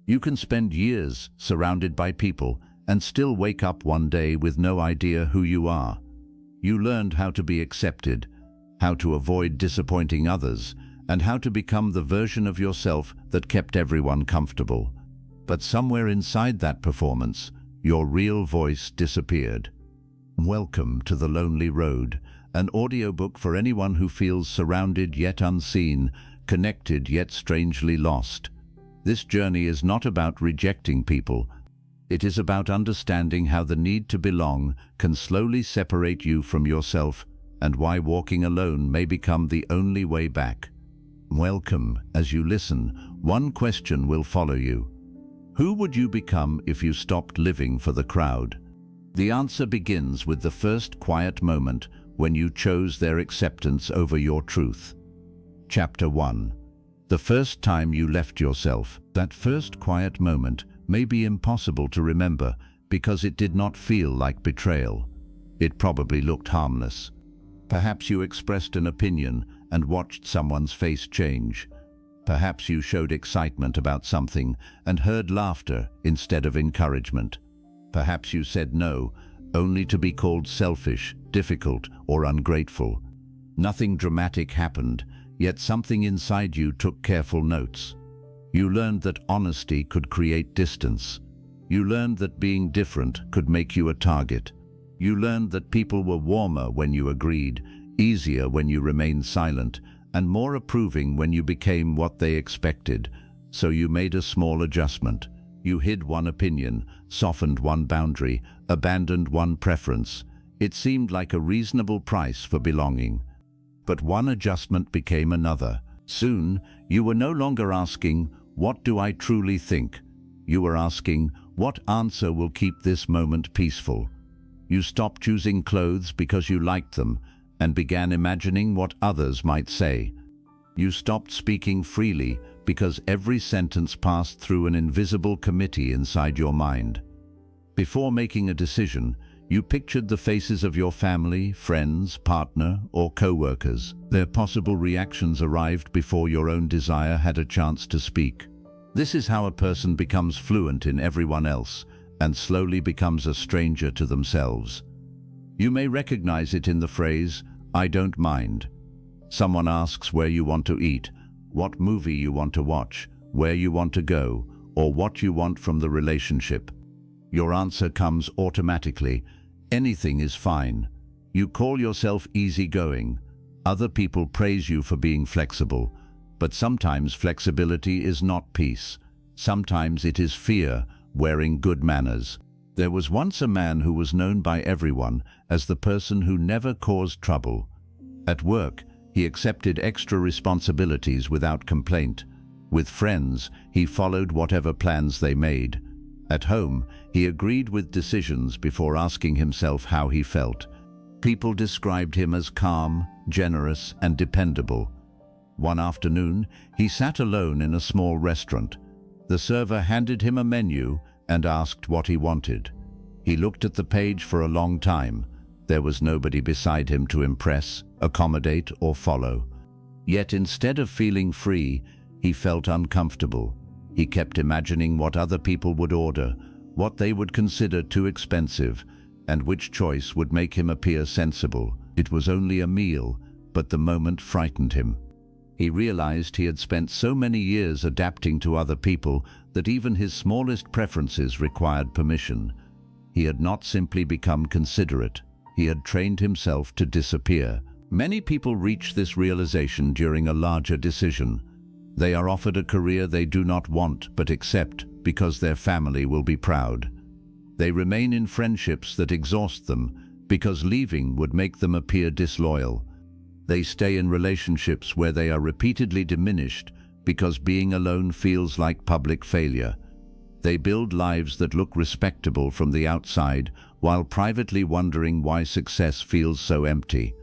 You can spend years surrounded by people and still wake up one day with no idea who you are. You learned how to be accepted, how to avoid disappointing others, and how to become the version of yourself that kept everyone comfortable. But somewhere inside that performance, your real voice disappeared. Welcome to The Lonely Road, an audiobook for anyone who feels surrounded yet unseen, connected yet strangely lost. This journey is not about rejecting people. It is about understanding how the need to belong can slowly separate you from yourself, and why walking alone may become the only way back. Welcome. As you listen, one question will follow you. Who would you become if you stopped living for the crowd? The answer begins with the first quiet moment when you chose their acceptance over your truth. Chapter 1. The first time you left yourself. That first quiet moment may be impossible to remember because it did not feel like betrayal. It probably looked harmless. Perhaps you expressed an opinion and watched someone's face change. Perhaps you showed excitement about something and heard laughter instead of encouragement. Perhaps you said no, only to be called selfish, difficult, or ungrateful. Nothing dramatic happened, yet something inside you took careful notes. You learned that honesty could create distance. You learned that being different could make you a target. You learned that people were warmer when you agreed, easier when you remained silent, and more approving when you became what they expected. So you made a small adjustment. You hid one opinion, softened one boundary, abandoned one preference. It seemed like a reasonable price for belonging. But one adjustment became another. Soon, you were no longer asking, "What do I truly think?" You were asking, "What answer will keep this moment peaceful?" You stopped choosing clothes because you liked them and began imagining what others might say. You stopped speaking freely because every sentence passed through an invisible committee inside your mind. Before making a decision, you pictured the faces of your family, friends, partner, or co-workers. Their possible reactions arrived before your own desire had a chance to speak. This is how a person becomes fluent in everyone else and slowly becomes a stranger to themselves. You may recognize it in the phrase, "I don't mind." Someone asks where you want to eat, what movie you want to watch, where you want to go, or what you want from the relationship. Your answer comes automatically. Anything is fine. You call yourself easygoing. Other people praise you for being flexible. But sometimes flexibility is not peace. Sometimes it is fear wearing good manners. There was once a man who was known by everyone as the person who never caused trouble. At work, he accepted extra responsibilities without complaint. With friends, he followed whatever plans they made. At home, he agreed with decisions before asking himself how he felt. People described him as calm, generous, and dependable. One afternoon, he sat alone in a small restaurant. The server handed him a menu and asked what he wanted. He looked at the page for a long time. There was nobody beside him to impress, accommodate, or follow. Yet instead of feeling free, he felt uncomfortable. He kept imagining what other people would order, what they would consider too expensive, and which choice would make him appear sensible. It was only a meal, but the moment frightened him. He realized he had spent so many years adapting to other people that even his smallest preferences required permission. He had not simply become considerate. He had trained himself to disappear. Many people reach this realization during a larger decision. They are offered a career they do not want but accept because their family will be proud. They remain in friendships that exhaust them because leaving would make them appear disloyal. They stay in relationships where they are repeatedly diminished because being alone feels like public failure. They build lives that look respectable from the outside while privately wondering why success feels so empty.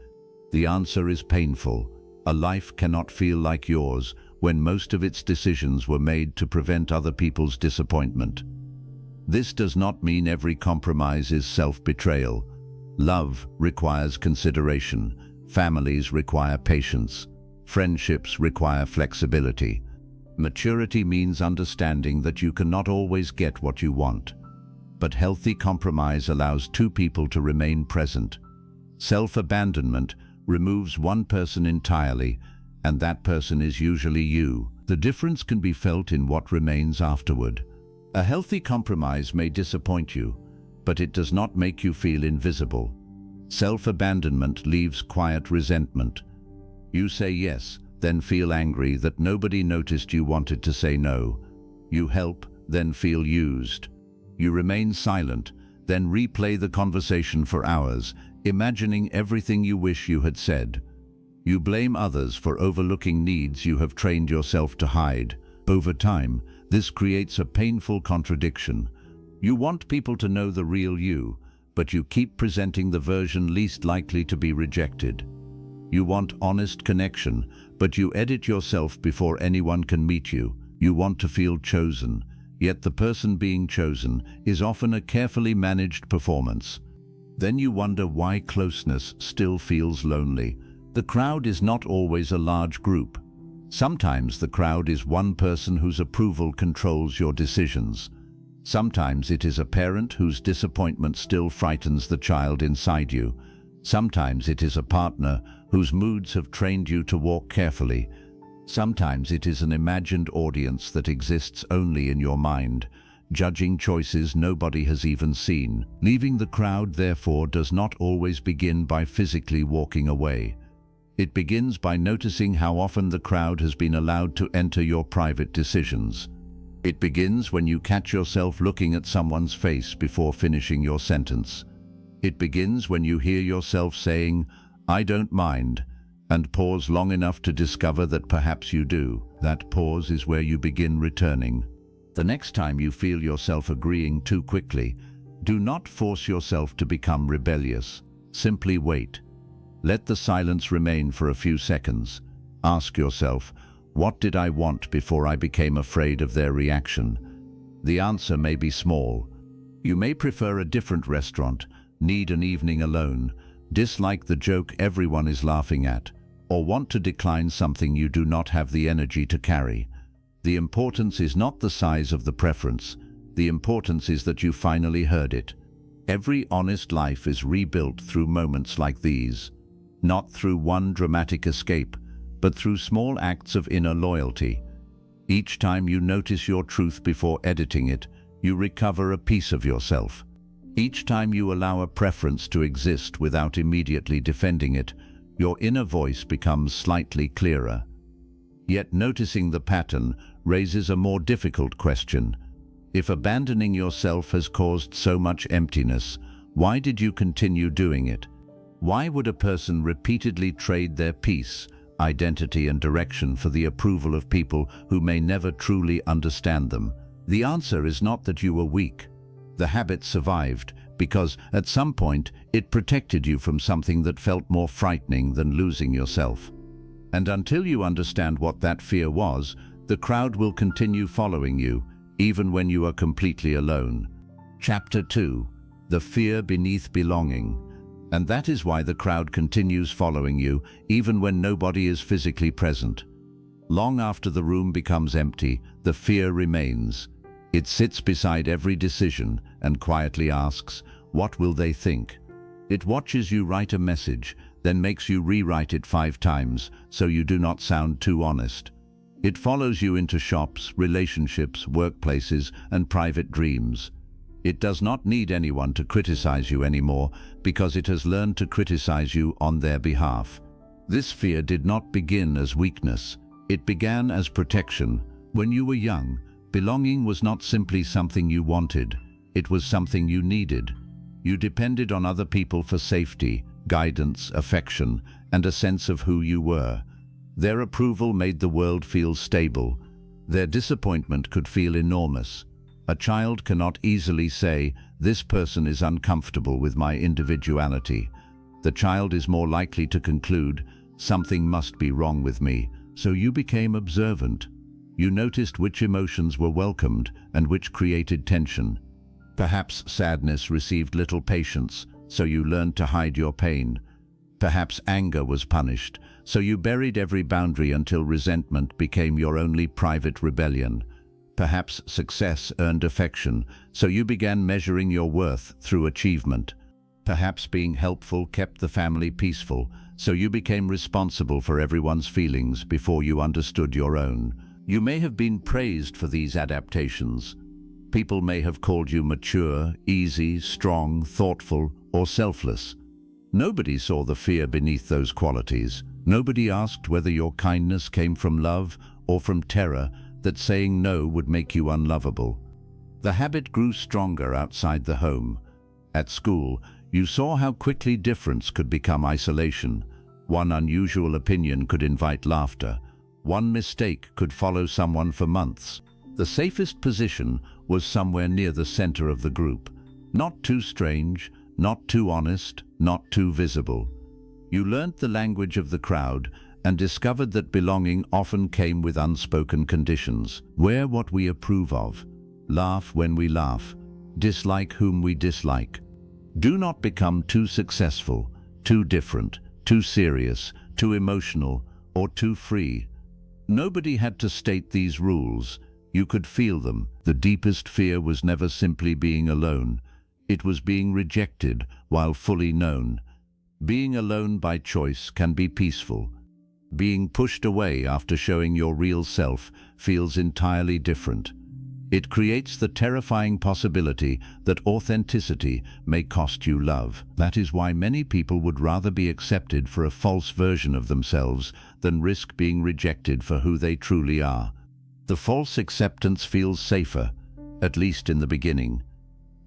The answer is painful. A life cannot feel like yours when most of its decisions were made to prevent other people's disappointment. This does not mean every compromise is self-betrayal. Love requires consideration. Families require patience. Friendships require flexibility. Maturity means understanding that you cannot always get what you want. But healthy compromise allows two people to remain present. Self-abandonment removes one person entirely, and that person is usually you. The difference can be felt in what remains afterward. A healthy compromise may disappoint you, but it does not make you feel invisible. Self-abandonment leaves quiet resentment. You say yes, then feel angry that nobody noticed you wanted to say no. You help, then feel used. You remain silent, then replay the conversation for hours, imagining everything you wish you had said. You blame others for overlooking needs you have trained yourself to hide. Over time, this creates a painful contradiction. You want people to know the real you, but you keep presenting the version least likely to be rejected. You want honest connection, but you edit yourself before anyone can meet you. You want to feel chosen, yet the person being chosen is often a carefully managed performance. Then you wonder why closeness still feels lonely. The crowd is not always a large group. Sometimes the crowd is one person whose approval controls your decisions. Sometimes it is a parent whose disappointment still frightens the child inside you. Sometimes it is a partner whose moods have trained you to walk carefully. Sometimes it is an imagined audience that exists only in your mind, judging choices nobody has even seen. Leaving the crowd, therefore, does not always begin by physically walking away. It begins by noticing how often the crowd has been allowed to enter your private decisions. It begins when you catch yourself looking at someone's face before finishing your sentence. It begins when you hear yourself saying, "I don't mind," and pause long enough to discover that perhaps you do. That pause is where you begin returning. The next time you feel yourself agreeing too quickly, do not force yourself to become rebellious. Simply wait. Let the silence remain for a few seconds. Ask yourself, what did I want before I became afraid of their reaction? The answer may be small. You may prefer a different restaurant, need an evening alone, dislike the joke everyone is laughing at, or want to decline something you do not have the energy to carry. The importance is not the size of the preference. The importance is that you finally heard it. Every honest life is rebuilt through moments like these. Not through one dramatic escape, but through small acts of inner loyalty. Each time you notice your truth before editing it, you recover a piece of yourself. Each time you allow a preference to exist without immediately defending it, your inner voice becomes slightly clearer. Yet noticing the pattern raises a more difficult question. If abandoning yourself has caused so much emptiness, why did you continue doing it? Why would a person repeatedly trade their peace, identity, and direction for the approval of people who may never truly understand them? The answer is not that you were weak. The habit survived because at some point it protected you from something that felt more frightening than losing yourself. And until you understand what that fear was, the crowd will continue following you, even when you are completely alone. Chapter 2. The fear beneath belonging. And that is why the crowd continues following you, even when nobody is physically present. Long after the room becomes empty, the fear remains. It sits beside every decision and quietly asks, what will they think? It watches you write a message, then makes you rewrite it 5 times so you do not sound too honest. It follows you into shops, relationships, workplaces, and private dreams. It does not need anyone to criticize you anymore because it has learned to criticize you on their behalf. This fear did not begin as weakness. It began as protection. When you were young, belonging was not simply something you wanted. It was something you needed. You depended on other people for safety, guidance, affection, and a sense of who you were. Their approval made the world feel stable. Their disappointment could feel enormous. A child cannot easily say, "This person is uncomfortable with my individuality." The child is more likely to conclude, "Something must be wrong with me." So you became observant. You noticed which emotions were welcomed and which created tension. Perhaps sadness received little patience, so you learned to hide your pain. Perhaps anger was punished, so you buried every boundary until resentment became your only private rebellion. Perhaps success earned affection, so you began measuring your worth through achievement. Perhaps being helpful kept the family peaceful, so you became responsible for everyone's feelings before you understood your own. You may have been praised for these adaptations. People may have called you mature, easy, strong, thoughtful, or selfless. Nobody saw the fear beneath those qualities. Nobody asked whether your kindness came from love or from terror that saying no would make you unlovable. The habit grew stronger outside the home. At school, you saw how quickly difference could become isolation. One unusual opinion could invite laughter. One mistake could follow someone for months. The safest position was somewhere near the center of the group. Not too strange, not too honest, not too visible. You learnt the language of the crowd and discovered that belonging often came with unspoken conditions. Wear what we approve of. Laugh when we laugh. Dislike whom we dislike. Do not become too successful, too different, too serious, too emotional, or too free. Nobody had to state these rules. You could feel them. The deepest fear was never simply being alone. It was being rejected while fully known. Being alone by choice can be peaceful. Being pushed away after showing your real self feels entirely different. It creates the terrifying possibility that authenticity may cost you love. That is why many people would rather be accepted for a false version of themselves than risk being rejected for who they truly are. The false acceptance feels safer, at least in the beginning.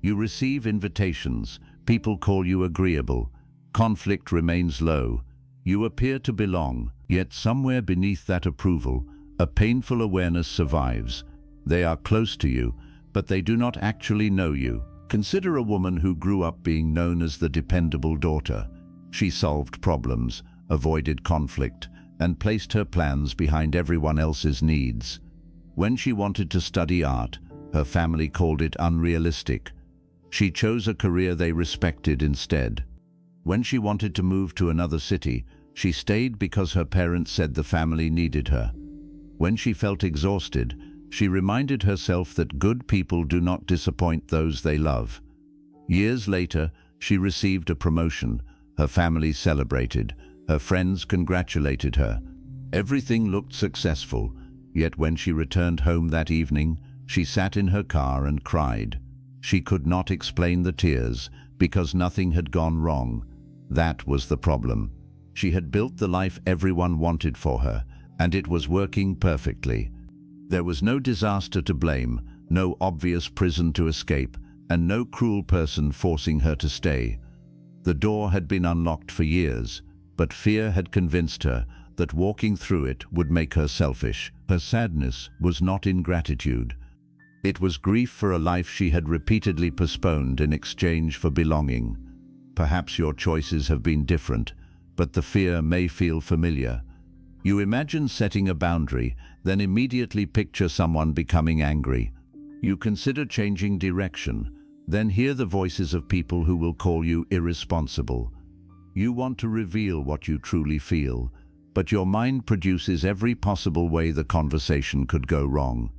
You receive invitations, people call you agreeable, conflict remains low, you appear to belong, yet somewhere beneath that approval, a painful awareness survives. They are close to you, but they do not actually know you. Consider a woman who grew up being known as the dependable daughter. She solved problems, avoided conflict, and placed her plans behind everyone else's needs. When she wanted to study art, her family called it unrealistic. She chose a career they respected instead. When she wanted to move to another city, she stayed because her parents said the family needed her. When she felt exhausted, she reminded herself that good people do not disappoint those they love. Years later, she received a promotion. Her family celebrated. Her friends congratulated her. Everything looked successful, yet when she returned home that evening, she sat in her car and cried. She could not explain the tears because nothing had gone wrong. That was the problem. She had built the life everyone wanted for her, and it was working perfectly. There was no disaster to blame, no obvious prison to escape, and no cruel person forcing her to stay. The door had been unlocked for years, but fear had convinced her that walking through it would make her selfish. Her sadness was not ingratitude. It was grief for a life she had repeatedly postponed in exchange for belonging. Perhaps your choices have been different, but the fear may feel familiar. You imagine setting a boundary, then immediately picture someone becoming angry. You consider changing direction, then hear the voices of people who will call you irresponsible. You want to reveal what you truly feel, but your mind produces every possible way the conversation could go wrong.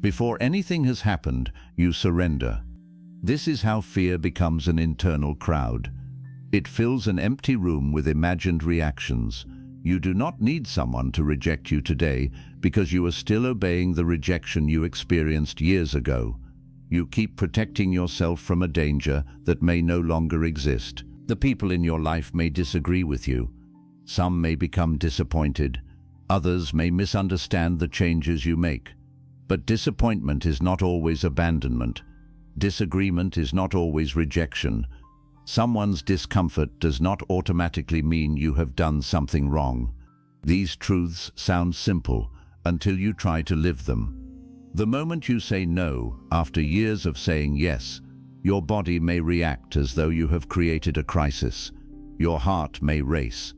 Before anything has happened, you surrender. This is how fear becomes an internal crowd. It fills an empty room with imagined reactions. You do not need someone to reject you today because you are still obeying the rejection you experienced years ago. You keep protecting yourself from a danger that may no longer exist. The people in your life may disagree with you. Some may become disappointed. Others may misunderstand the changes you make. But disappointment is not always abandonment. Disagreement is not always rejection. Someone's discomfort does not automatically mean you have done something wrong. These truths sound simple until you try to live them. The moment you say no, after years of saying yes, your body may react as though you have created a crisis. Your heart may race.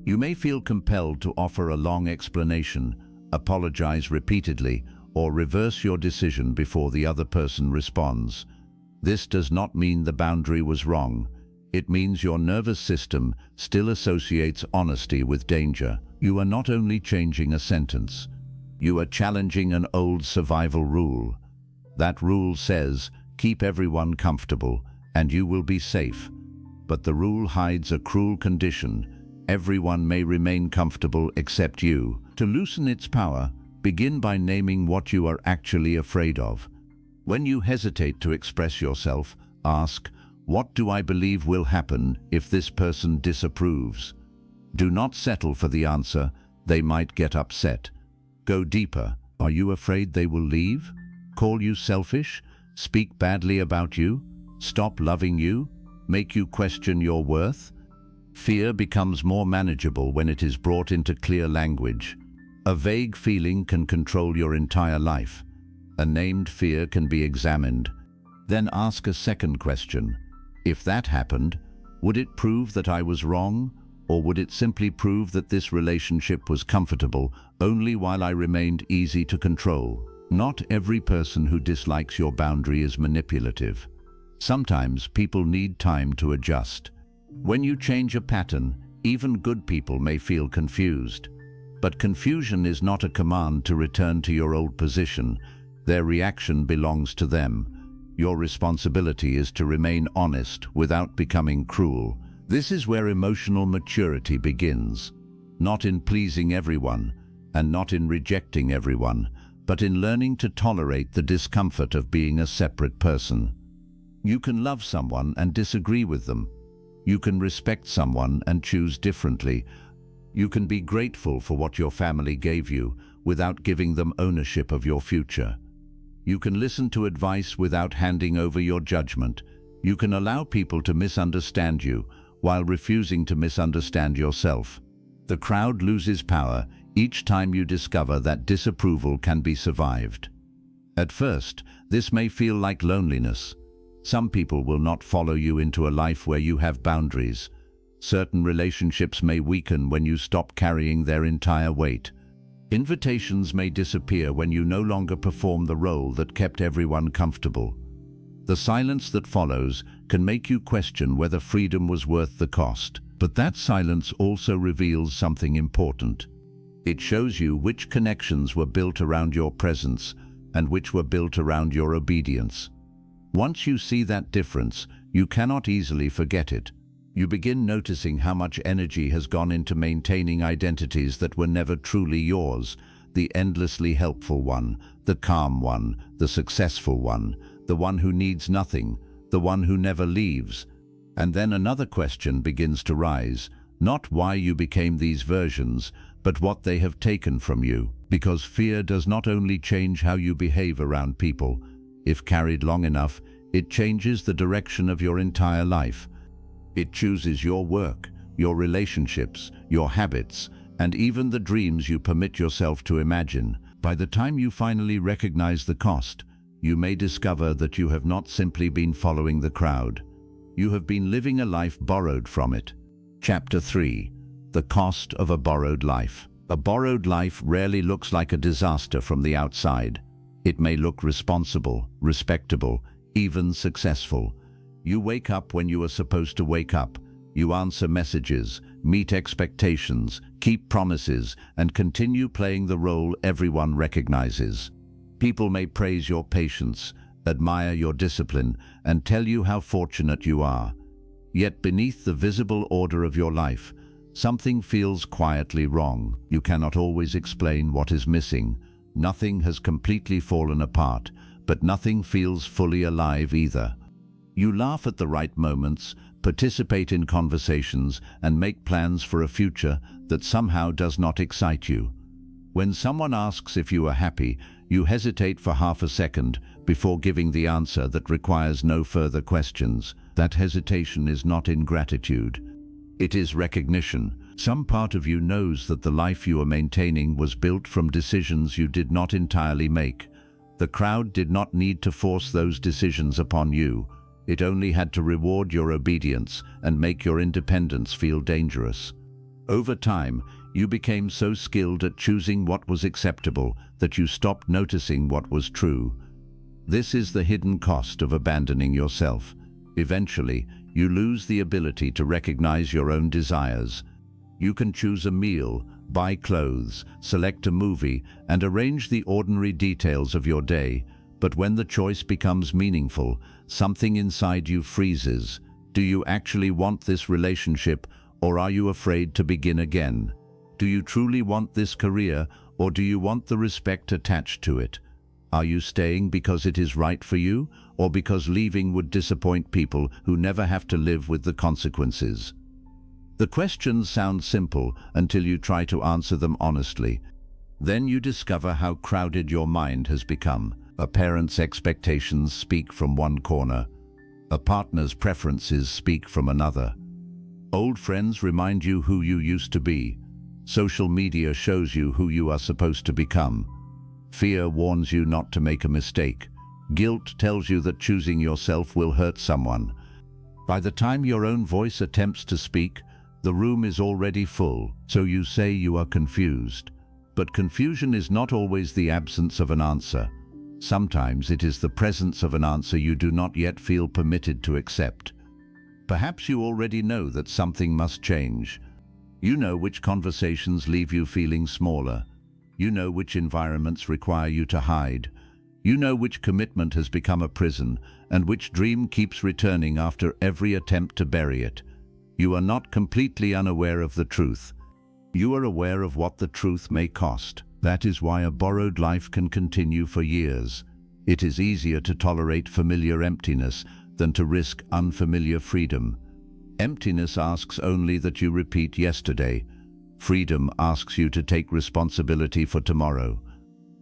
You may feel compelled to offer a long explanation, apologize repeatedly, or reverse your decision before the other person responds. This does not mean the boundary was wrong. It means your nervous system still associates honesty with danger. You are not only changing a sentence, you are challenging an old survival rule. That rule says, keep everyone comfortable and you will be safe. But the rule hides a cruel condition. Everyone may remain comfortable except you. To loosen its power, begin by naming what you are actually afraid of. When you hesitate to express yourself, ask, what do I believe will happen if this person disapproves? Do not settle for the answer, they might get upset. Go deeper. Are you afraid they will leave? Call you selfish? Speak badly about you? Stop loving you? Make you question your worth? Fear becomes more manageable when it is brought into clear language. A vague feeling can control your entire life. A named fear can be examined. Then ask a second question. If that happened, would it prove that I was wrong, or would it simply prove that this relationship was comfortable only while I remained easy to control? Not every person who dislikes your boundary is manipulative. Sometimes people need time to adjust. When you change a pattern, even good people may feel confused. But confusion is not a command to return to your old position. Their reaction belongs to them. Your responsibility is to remain honest without becoming cruel. This is where emotional maturity begins. Not in pleasing everyone, and not in rejecting everyone, but in learning to tolerate the discomfort of being a separate person. You can love someone and disagree with them. You can respect someone and choose differently. You can be grateful for what your family gave you without giving them ownership of your future. You can listen to advice without handing over your judgment. You can allow people to misunderstand you while refusing to misunderstand yourself. The crowd loses power each time you discover that disapproval can be survived. At first, this may feel like loneliness. Some people will not follow you into a life where you have boundaries. Certain relationships may weaken when you stop carrying their entire weight. Invitations may disappear when you no longer perform the role that kept everyone comfortable. The silence that follows can make you question whether freedom was worth the cost. But that silence also reveals something important. It shows you which connections were built around your presence and which were built around your obedience. Once you see that difference, you cannot easily forget it. You begin noticing how much energy has gone into maintaining identities that were never truly yours. The endlessly helpful one, the calm one, the successful one, the one who needs nothing, the one who never leaves. And then another question begins to rise, not why you became these versions, but what they have taken from you. Because fear does not only change how you behave around people. If carried long enough, it changes the direction of your entire life. It chooses your work, your relationships, your habits, and even the dreams you permit yourself to imagine. By the time you finally recognize the cost, you may discover that you have not simply been following the crowd. You have been living a life borrowed from it. Chapter 3. The Cost of a Borrowed Life. A borrowed life rarely looks like a disaster from the outside. It may look responsible, respectable, even successful. You wake up when you are supposed to wake up. You answer messages, meet expectations, keep promises, and continue playing the role everyone recognizes. People may praise your patience, admire your discipline, and tell you how fortunate you are. Yet beneath the visible order of your life, something feels quietly wrong. You cannot always explain what is missing. Nothing has completely fallen apart, but nothing feels fully alive either. You laugh at the right moments, participate in conversations, and make plans for a future that somehow does not excite you. When someone asks if you are happy, you hesitate for half a second before giving the answer that requires no further questions. That hesitation is not ingratitude. It is recognition. Some part of you knows that the life you are maintaining was built from decisions you did not entirely make. The crowd did not need to force those decisions upon you. It only had to reward your obedience and make your independence feel dangerous. Over time, you became so skilled at choosing what was acceptable that you stopped noticing what was true. This is the hidden cost of abandoning yourself. Eventually, you lose the ability to recognize your own desires. You can choose a meal, buy clothes, select a movie, and arrange the ordinary details of your day, but when the choice becomes meaningful, something inside you freezes. Do you actually want this relationship, or are you afraid to begin again? Do you truly want this career, or do you want the respect attached to it? Are you staying because it is right for you, or because leaving would disappoint people who never have to live with the consequences? The questions sound simple until you try to answer them honestly. Then you discover how crowded your mind has become. A parent's expectations speak from one corner. A partner's preferences speak from another. Old friends remind you who you used to be. Social media shows you who you are supposed to become. Fear warns you not to make a mistake. Guilt tells you that choosing yourself will hurt someone. By the time your own voice attempts to speak, the room is already full, so you say you are confused. But confusion is not always the absence of an answer. Sometimes it is the presence of an answer you do not yet feel permitted to accept. Perhaps you already know that something must change. You know which conversations leave you feeling smaller. You know which environments require you to hide. You know which commitment has become a prison and which dream keeps returning after every attempt to bury it. You are not completely unaware of the truth. You are aware of what the truth may cost. That is why a borrowed life can continue for years. It is easier to tolerate familiar emptiness than to risk unfamiliar freedom. Emptiness asks only that you repeat yesterday. Freedom asks you to take responsibility for tomorrow.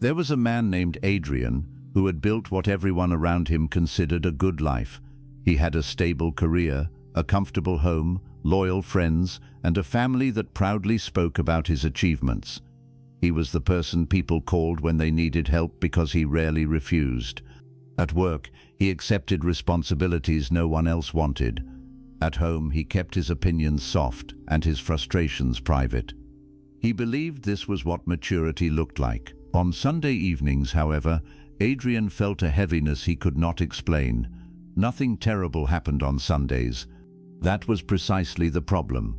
There was a man named Adrian who had built what everyone around him considered a good life. He had a stable career, a comfortable home, loyal friends, and a family that proudly spoke about his achievements. He was the person people called when they needed help because he rarely refused. At work, he accepted responsibilities no one else wanted. At home, he kept his opinions soft and his frustrations private. He believed this was what maturity looked like. On Sunday evenings, however, Adrian felt a heaviness he could not explain. Nothing terrible happened on Sundays. That was precisely the problem.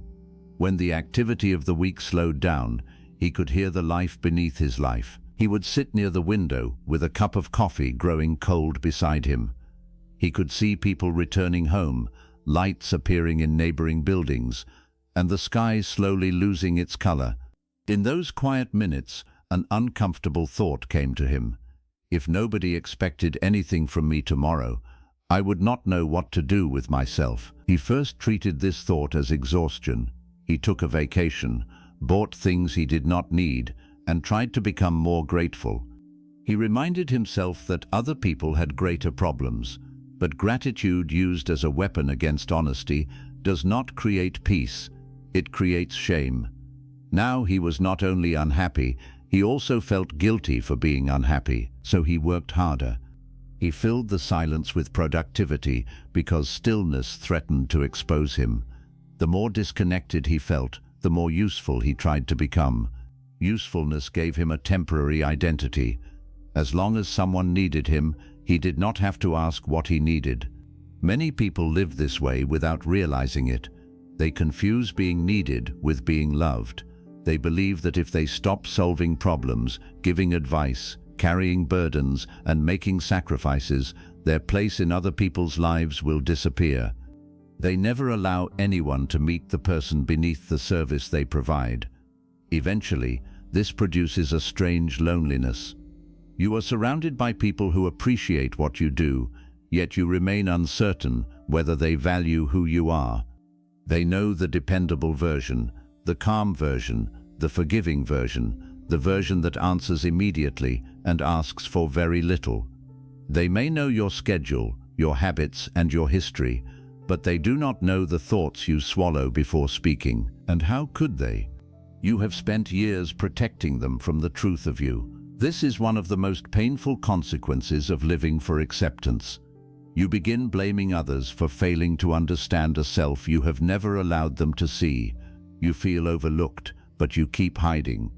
When the activity of the week slowed down, he could hear the life beneath his life. He would sit near the window with a cup of coffee growing cold beside him. He could see people returning home, lights appearing in neighboring buildings, and the sky slowly losing its color. In those quiet minutes, an uncomfortable thought came to him. If nobody expected anything from me tomorrow, I would not know what to do with myself. He first treated this thought as exhaustion. He took a vacation, bought things he did not need, and tried to become more grateful. He reminded himself that other people had greater problems, but gratitude used as a weapon against honesty does not create peace, it creates shame. Now he was not only unhappy, he also felt guilty for being unhappy, so he worked harder. He filled the silence with productivity because stillness threatened to expose him. The more disconnected he felt, the more useful he tried to become. Usefulness gave him a temporary identity. As long as someone needed him, he did not have to ask what he needed. Many people live this way without realizing it. They confuse being needed with being loved. They believe that if they stop solving problems, giving advice, carrying burdens, and making sacrifices, their place in other people's lives will disappear. They never allow anyone to meet the person beneath the service they provide. Eventually, this produces a strange loneliness. You are surrounded by people who appreciate what you do, yet you remain uncertain whether they value who you are. They know the dependable version, the calm version, the forgiving version, the version that answers immediately and asks for very little. They may know your schedule, your habits, and your history, but they do not know the thoughts you swallow before speaking. And how could they? You have spent years protecting them from the truth of you. This is one of the most painful consequences of living for acceptance. You begin blaming others for failing to understand a self you have never allowed them to see. You feel overlooked, but you keep hiding.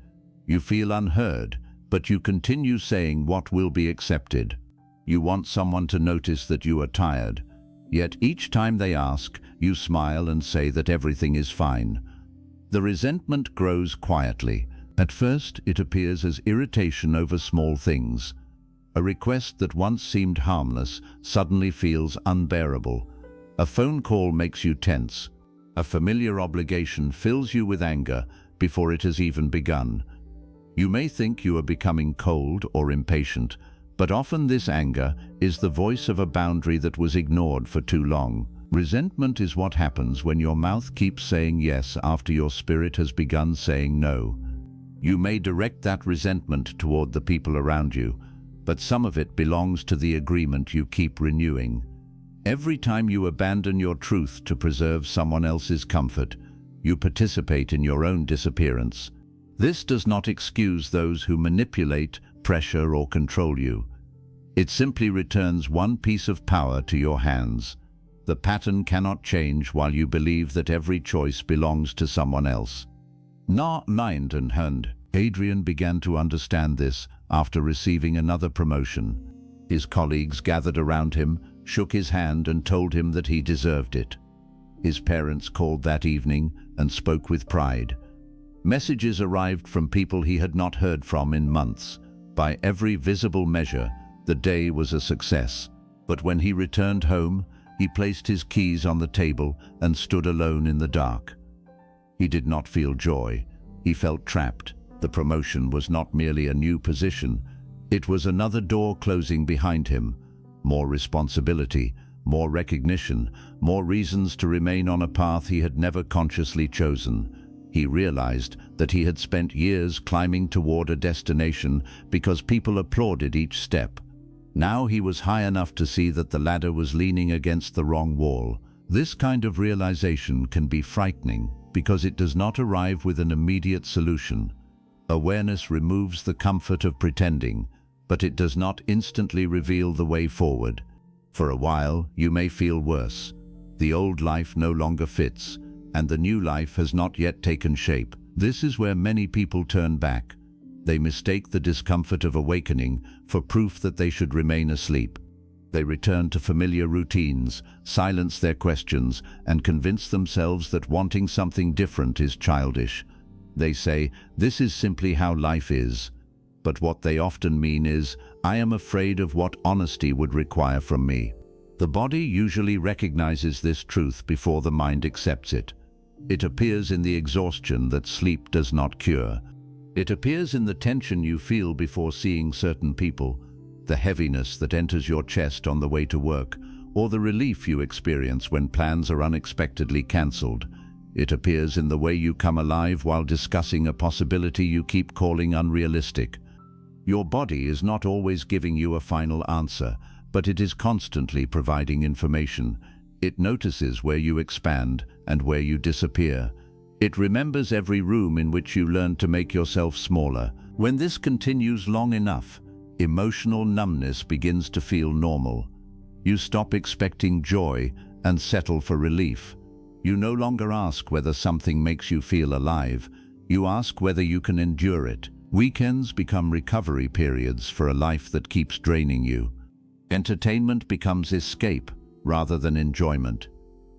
You feel unheard, but you continue saying what will be accepted. You want someone to notice that you are tired. Yet each time they ask, you smile and say that everything is fine. The resentment grows quietly. At first, it appears as irritation over small things. A request that once seemed harmless suddenly feels unbearable. A phone call makes you tense. A familiar obligation fills you with anger before it has even begun. You may think you are becoming cold or impatient, but often this anger is the voice of a boundary that was ignored for too long. Resentment is what happens when your mouth keeps saying yes after your spirit has begun saying no. You may direct that resentment toward the people around you, but some of it belongs to the agreement you keep renewing. Every time you abandon your truth to preserve someone else's comfort, you participate in your own disappearance. This does not excuse those who manipulate, pressure, or control you. It simply returns one piece of power to your hands. The pattern cannot change while you believe that every choice belongs to someone else. Mind and hand. Adrian began to understand this after receiving another promotion. His colleagues gathered around him, shook his hand and told him that he deserved it. His parents called that evening and spoke with pride. Messages arrived from people he had not heard from in months. By every visible measure, the day was a success. But when he returned home, he placed his keys on the table and stood alone in the dark. He did not feel joy. He felt trapped. The promotion was not merely a new position. It was another door closing behind him. More responsibility, more recognition, more reasons to remain on a path he had never consciously chosen. He realized that he had spent years climbing toward a destination because people applauded each step. Now he was high enough to see that the ladder was leaning against the wrong wall. This kind of realization can be frightening because it does not arrive with an immediate solution. Awareness removes the comfort of pretending, but it does not instantly reveal the way forward. For a while, you may feel worse. The old life no longer fits, and the new life has not yet taken shape. This is where many people turn back. They mistake the discomfort of awakening for proof that they should remain asleep. They return to familiar routines, silence their questions, and convince themselves that wanting something different is childish. They say, "This is simply how life is." But what they often mean is, "I am afraid of what honesty would require from me." The body usually recognizes this truth before the mind accepts it. It appears in the exhaustion that sleep does not cure. It appears in the tension you feel before seeing certain people, the heaviness that enters your chest on the way to work, or the relief you experience when plans are unexpectedly cancelled. It appears in the way you come alive while discussing a possibility you keep calling unrealistic. Your body is not always giving you a final answer, but it is constantly providing information. It notices where you expand and where you disappear. It remembers every room in which you learn to make yourself smaller. When this continues long enough, emotional numbness begins to feel normal. You stop expecting joy and settle for relief. You no longer ask whether something makes you feel alive. You ask whether you can endure it. Weekends become recovery periods for a life that keeps draining you. Entertainment becomes escape rather than enjoyment.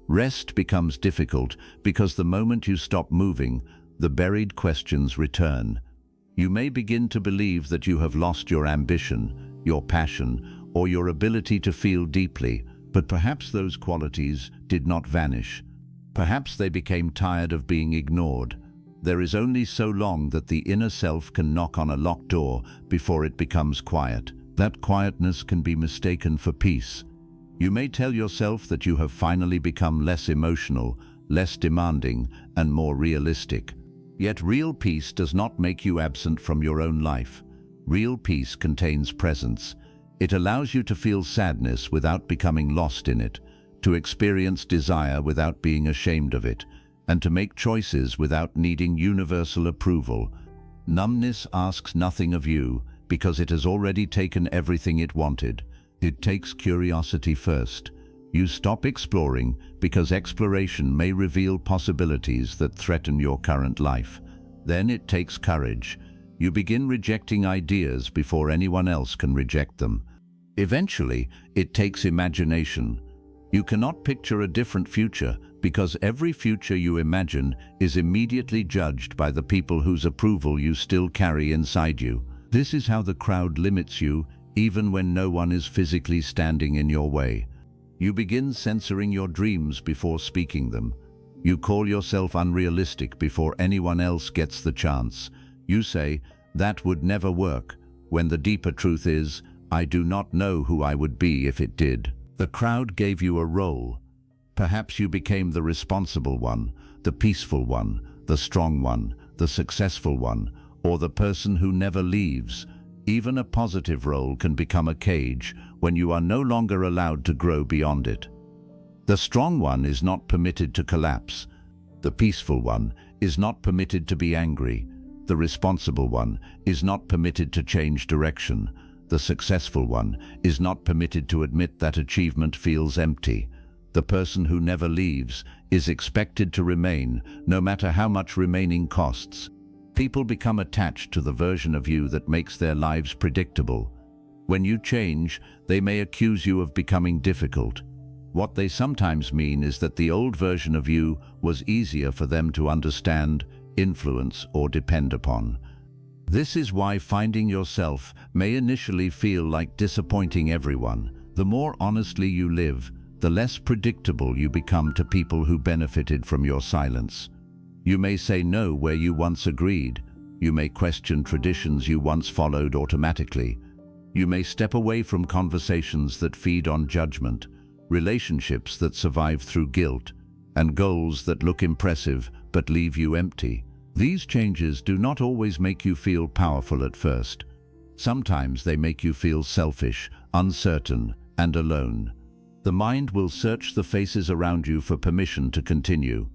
Rest becomes difficult because the moment you stop moving, the buried questions return. You may begin to believe that you have lost your ambition, your passion, or your ability to feel deeply, but perhaps those qualities did not vanish. Perhaps they became tired of being ignored. There is only so long that the inner self can knock on a locked door before it becomes quiet. That quietness can be mistaken for peace. You may tell yourself that you have finally become less emotional, less demanding, and more realistic. Yet real peace does not make you absent from your own life. Real peace contains presence. It allows you to feel sadness without becoming lost in it, to experience desire without being ashamed of it, and to make choices without needing universal approval. Numbness asks nothing of you because it has already taken everything it wanted. It takes curiosity first. You stop exploring because exploration may reveal possibilities that threaten your current life. Then it takes courage. You begin rejecting ideas before anyone else can reject them. Eventually, it takes imagination. You cannot picture a different future because every future you imagine is immediately judged by the people whose approval you still carry inside you. This is how the crowd limits you, even when no one is physically standing in your way. You begin censoring your dreams before speaking them. You call yourself unrealistic before anyone else gets the chance. You say, "That would never work," when the deeper truth is, "I do not know who I would be if it did." The crowd gave you a role. Perhaps you became the responsible one, the peaceful one, the strong one, the successful one, or the person who never leaves. Even a positive role can become a cage when you are no longer allowed to grow beyond it. The strong one is not permitted to collapse. The peaceful one is not permitted to be angry. The responsible one is not permitted to change direction. The successful one is not permitted to admit that achievement feels empty. The person who never leaves is expected to remain, no matter how much remaining costs. People become attached to the version of you that makes their lives predictable. When you change, they may accuse you of becoming difficult. What they sometimes mean is that the old version of you was easier for them to understand, influence, or depend upon. This is why finding yourself may initially feel like disappointing everyone. The more honestly you live, the less predictable you become to people who benefited from your silence. You may say no where you once agreed. You may question traditions you once followed automatically. You may step away from conversations that feed on judgment, relationships that survive through guilt, and goals that look impressive but leave you empty. These changes do not always make you feel powerful at first. Sometimes they make you feel selfish, uncertain, and alone. The mind will search the faces around you for permission to continue.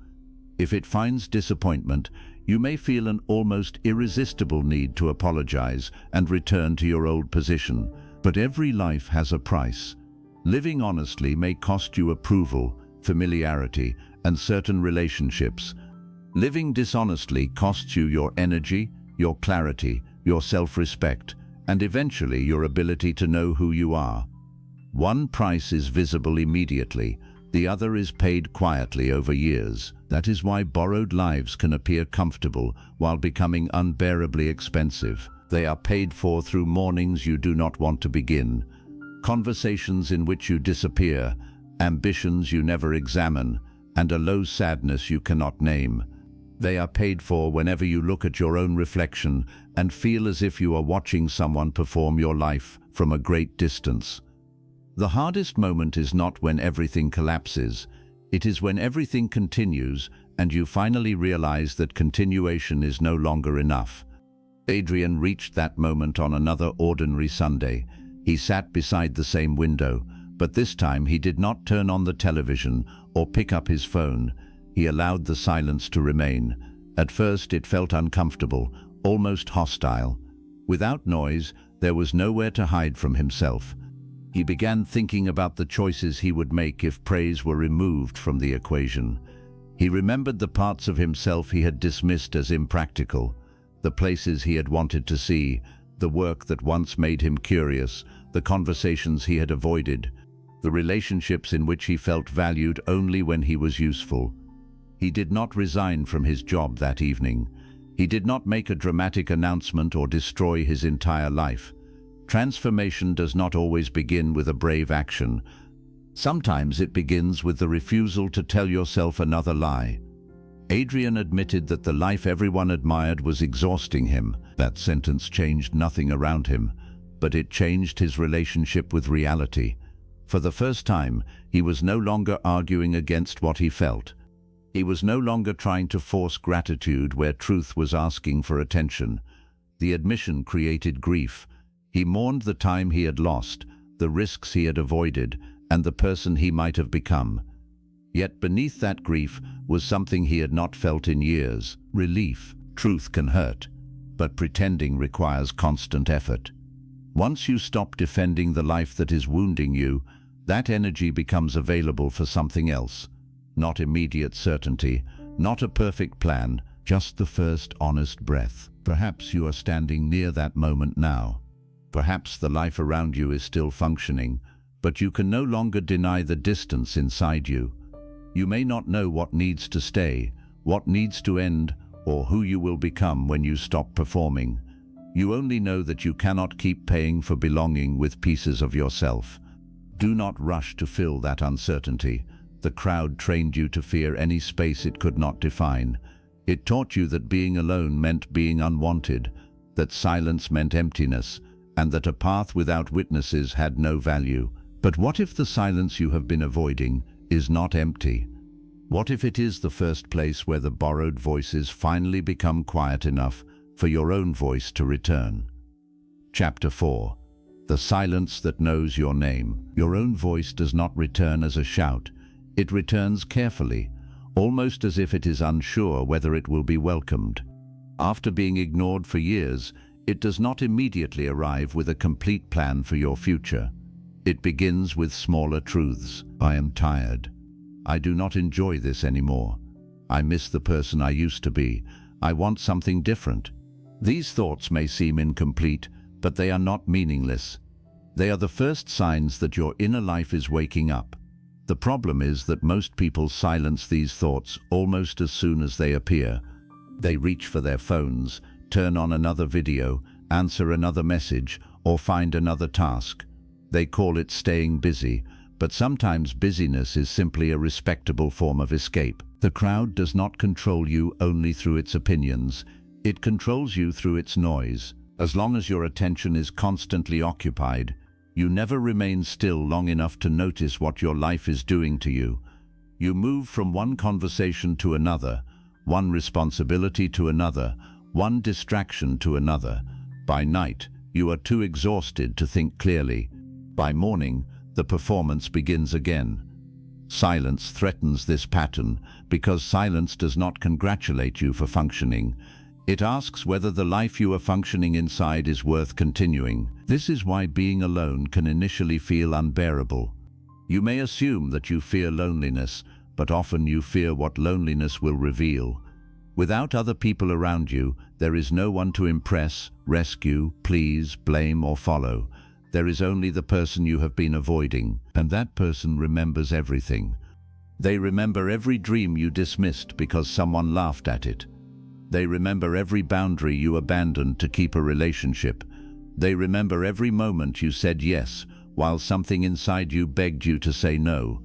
If it finds disappointment, you may feel an almost irresistible need to apologize and return to your old position. But every life has a price. Living honestly may cost you approval, familiarity, and certain relationships. Living dishonestly costs you your energy, your clarity, your self-respect, and eventually your ability to know who you are. One price is visible immediately, the other is paid quietly over years. That is why borrowed lives can appear comfortable while becoming unbearably expensive. They are paid for through mornings you do not want to begin, conversations in which you disappear, ambitions you never examine, and a low sadness you cannot name. They are paid for whenever you look at your own reflection and feel as if you are watching someone perform your life from a great distance. The hardest moment is not when everything collapses. It is when everything continues and you finally realize that continuation is no longer enough. Adrian reached that moment on another ordinary Sunday. He sat beside the same window, but this time he did not turn on the television or pick up his phone. He allowed the silence to remain. At first it felt uncomfortable, almost hostile. Without noise, there was nowhere to hide from himself. He began thinking about the choices he would make if praise were removed from the equation. He remembered the parts of himself he had dismissed as impractical, the places he had wanted to see, the work that once made him curious, the conversations he had avoided, the relationships in which he felt valued only when he was useful. He did not resign from his job that evening. He did not make a dramatic announcement or destroy his entire life. Transformation does not always begin with a brave action. Sometimes it begins with the refusal to tell yourself another lie. Adrian admitted that the life everyone admired was exhausting him. That sentence changed nothing around him, but it changed his relationship with reality. For the first time, he was no longer arguing against what he felt. He was no longer trying to force gratitude where truth was asking for attention. The admission created grief. He mourned the time he had lost, the risks he had avoided, and the person he might have become. Yet beneath that grief was something he had not felt in years: relief. Truth can hurt, but pretending requires constant effort. Once you stop defending the life that is wounding you, that energy becomes available for something else. Not immediate certainty, not a perfect plan, just the first honest breath. Perhaps you are standing near that moment now. Perhaps the life around you is still functioning, but you can no longer deny the distance inside you. You may not know what needs to stay, what needs to end, or who you will become when you stop performing. You only know that you cannot keep paying for belonging with pieces of yourself. Do not rush to fill that uncertainty. The crowd trained you to fear any space it could not define. It taught you that being alone meant being unwanted, that silence meant emptiness, and that a path without witnesses had no value. But what if the silence you have been avoiding is not empty? What if it is the first place where the borrowed voices finally become quiet enough for your own voice to return? Chapter 4. The silence that knows your name. Your own voice does not return as a shout. It returns carefully, almost as if it is unsure whether it will be welcomed. After being ignored for years, it does not immediately arrive with a complete plan for your future. It begins with smaller truths. I am tired. I do not enjoy this anymore. I miss the person I used to be. I want something different. These thoughts may seem incomplete, but they are not meaningless. They are the first signs that your inner life is waking up. The problem is that most people silence these thoughts almost as soon as they appear. They reach for their phones, turn on another video, answer another message, or find another task. They call it staying busy, but sometimes busyness is simply a respectable form of escape. The crowd does not control you only through its opinions. It controls you through its noise. As long as your attention is constantly occupied, you never remain still long enough to notice what your life is doing to you. You move from one conversation to another, one responsibility to another, one distraction to another. By night, you are too exhausted to think clearly. By morning, the performance begins again. Silence threatens this pattern because silence does not congratulate you for functioning. It asks whether the life you are functioning inside is worth continuing. This is why being alone can initially feel unbearable. You may assume that you fear loneliness, but often you fear what loneliness will reveal. Without other people around you, there is no one to impress, rescue, please, blame, or follow. There is only the person you have been avoiding, and that person remembers everything. They remember every dream you dismissed because someone laughed at it. They remember every boundary you abandoned to keep a relationship. They remember every moment you said yes, while something inside you begged you to say no.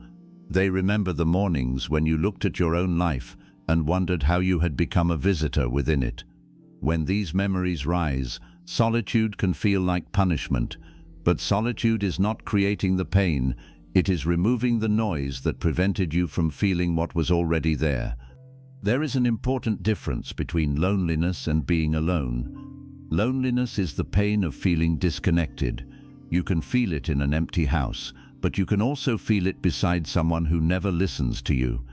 They remember the mornings when you looked at your own life and wondered how you had become a visitor within it. When these memories rise, solitude can feel like punishment. But solitude is not creating the pain, it is removing the noise that prevented you from feeling what was already there. There is an important difference between loneliness and being alone. Loneliness is the pain of feeling disconnected. You can feel it in an empty house, but you can also feel it beside someone who never listens to you.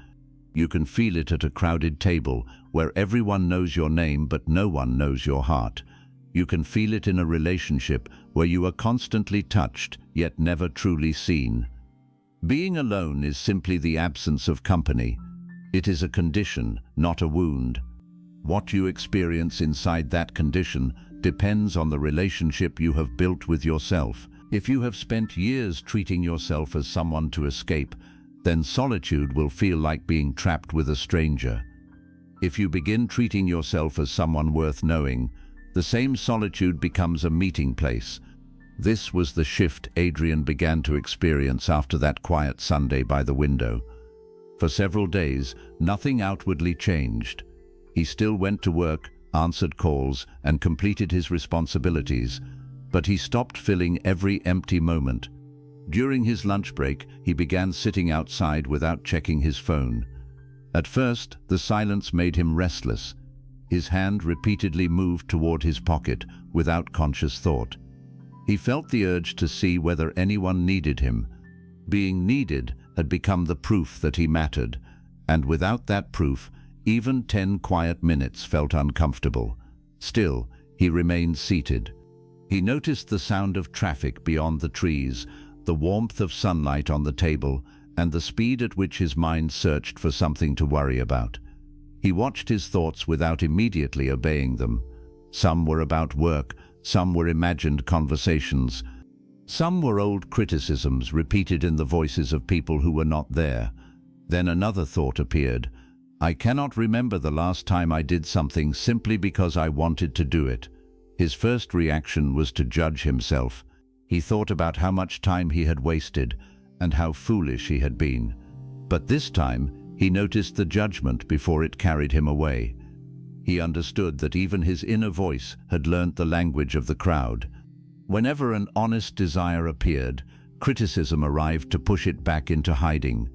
You can feel it at a crowded table where everyone knows your name but no one knows your heart. You can feel it in a relationship where you are constantly touched, yet never truly seen. Being alone is simply the absence of company. It is a condition, not a wound. What you experience inside that condition depends on the relationship you have built with yourself. If you have spent years treating yourself as someone to escape, then solitude will feel like being trapped with a stranger. If you begin treating yourself as someone worth knowing, the same solitude becomes a meeting place. This was the shift Adrian began to experience after that quiet Sunday by the window. For several days, nothing outwardly changed. He still went to work, answered calls, and completed his responsibilities, but he stopped filling every empty moment. During his lunch break, he began sitting outside without checking his phone. At first, the silence made him restless. His hand repeatedly moved toward his pocket without conscious thought. He felt the urge to see whether anyone needed him. Being needed had become the proof that he mattered, and without that proof, even 10 quiet minutes felt uncomfortable. Still, he remained seated. He noticed the sound of traffic beyond the trees, the warmth of sunlight on the table, and the speed at which his mind searched for something to worry about. He watched his thoughts without immediately obeying them. Some were about work, some were imagined conversations, Some were old criticisms repeated in the voices of people who were not there. Then another thought appeared. I cannot remember the last time I did something simply because I wanted to do it. His first reaction was to judge himself. He thought about how much time he had wasted and how foolish he had been. But this time, he noticed the judgment before it carried him away. He understood that even his inner voice had learnt the language of the crowd. Whenever an honest desire appeared, criticism arrived to push it back into hiding.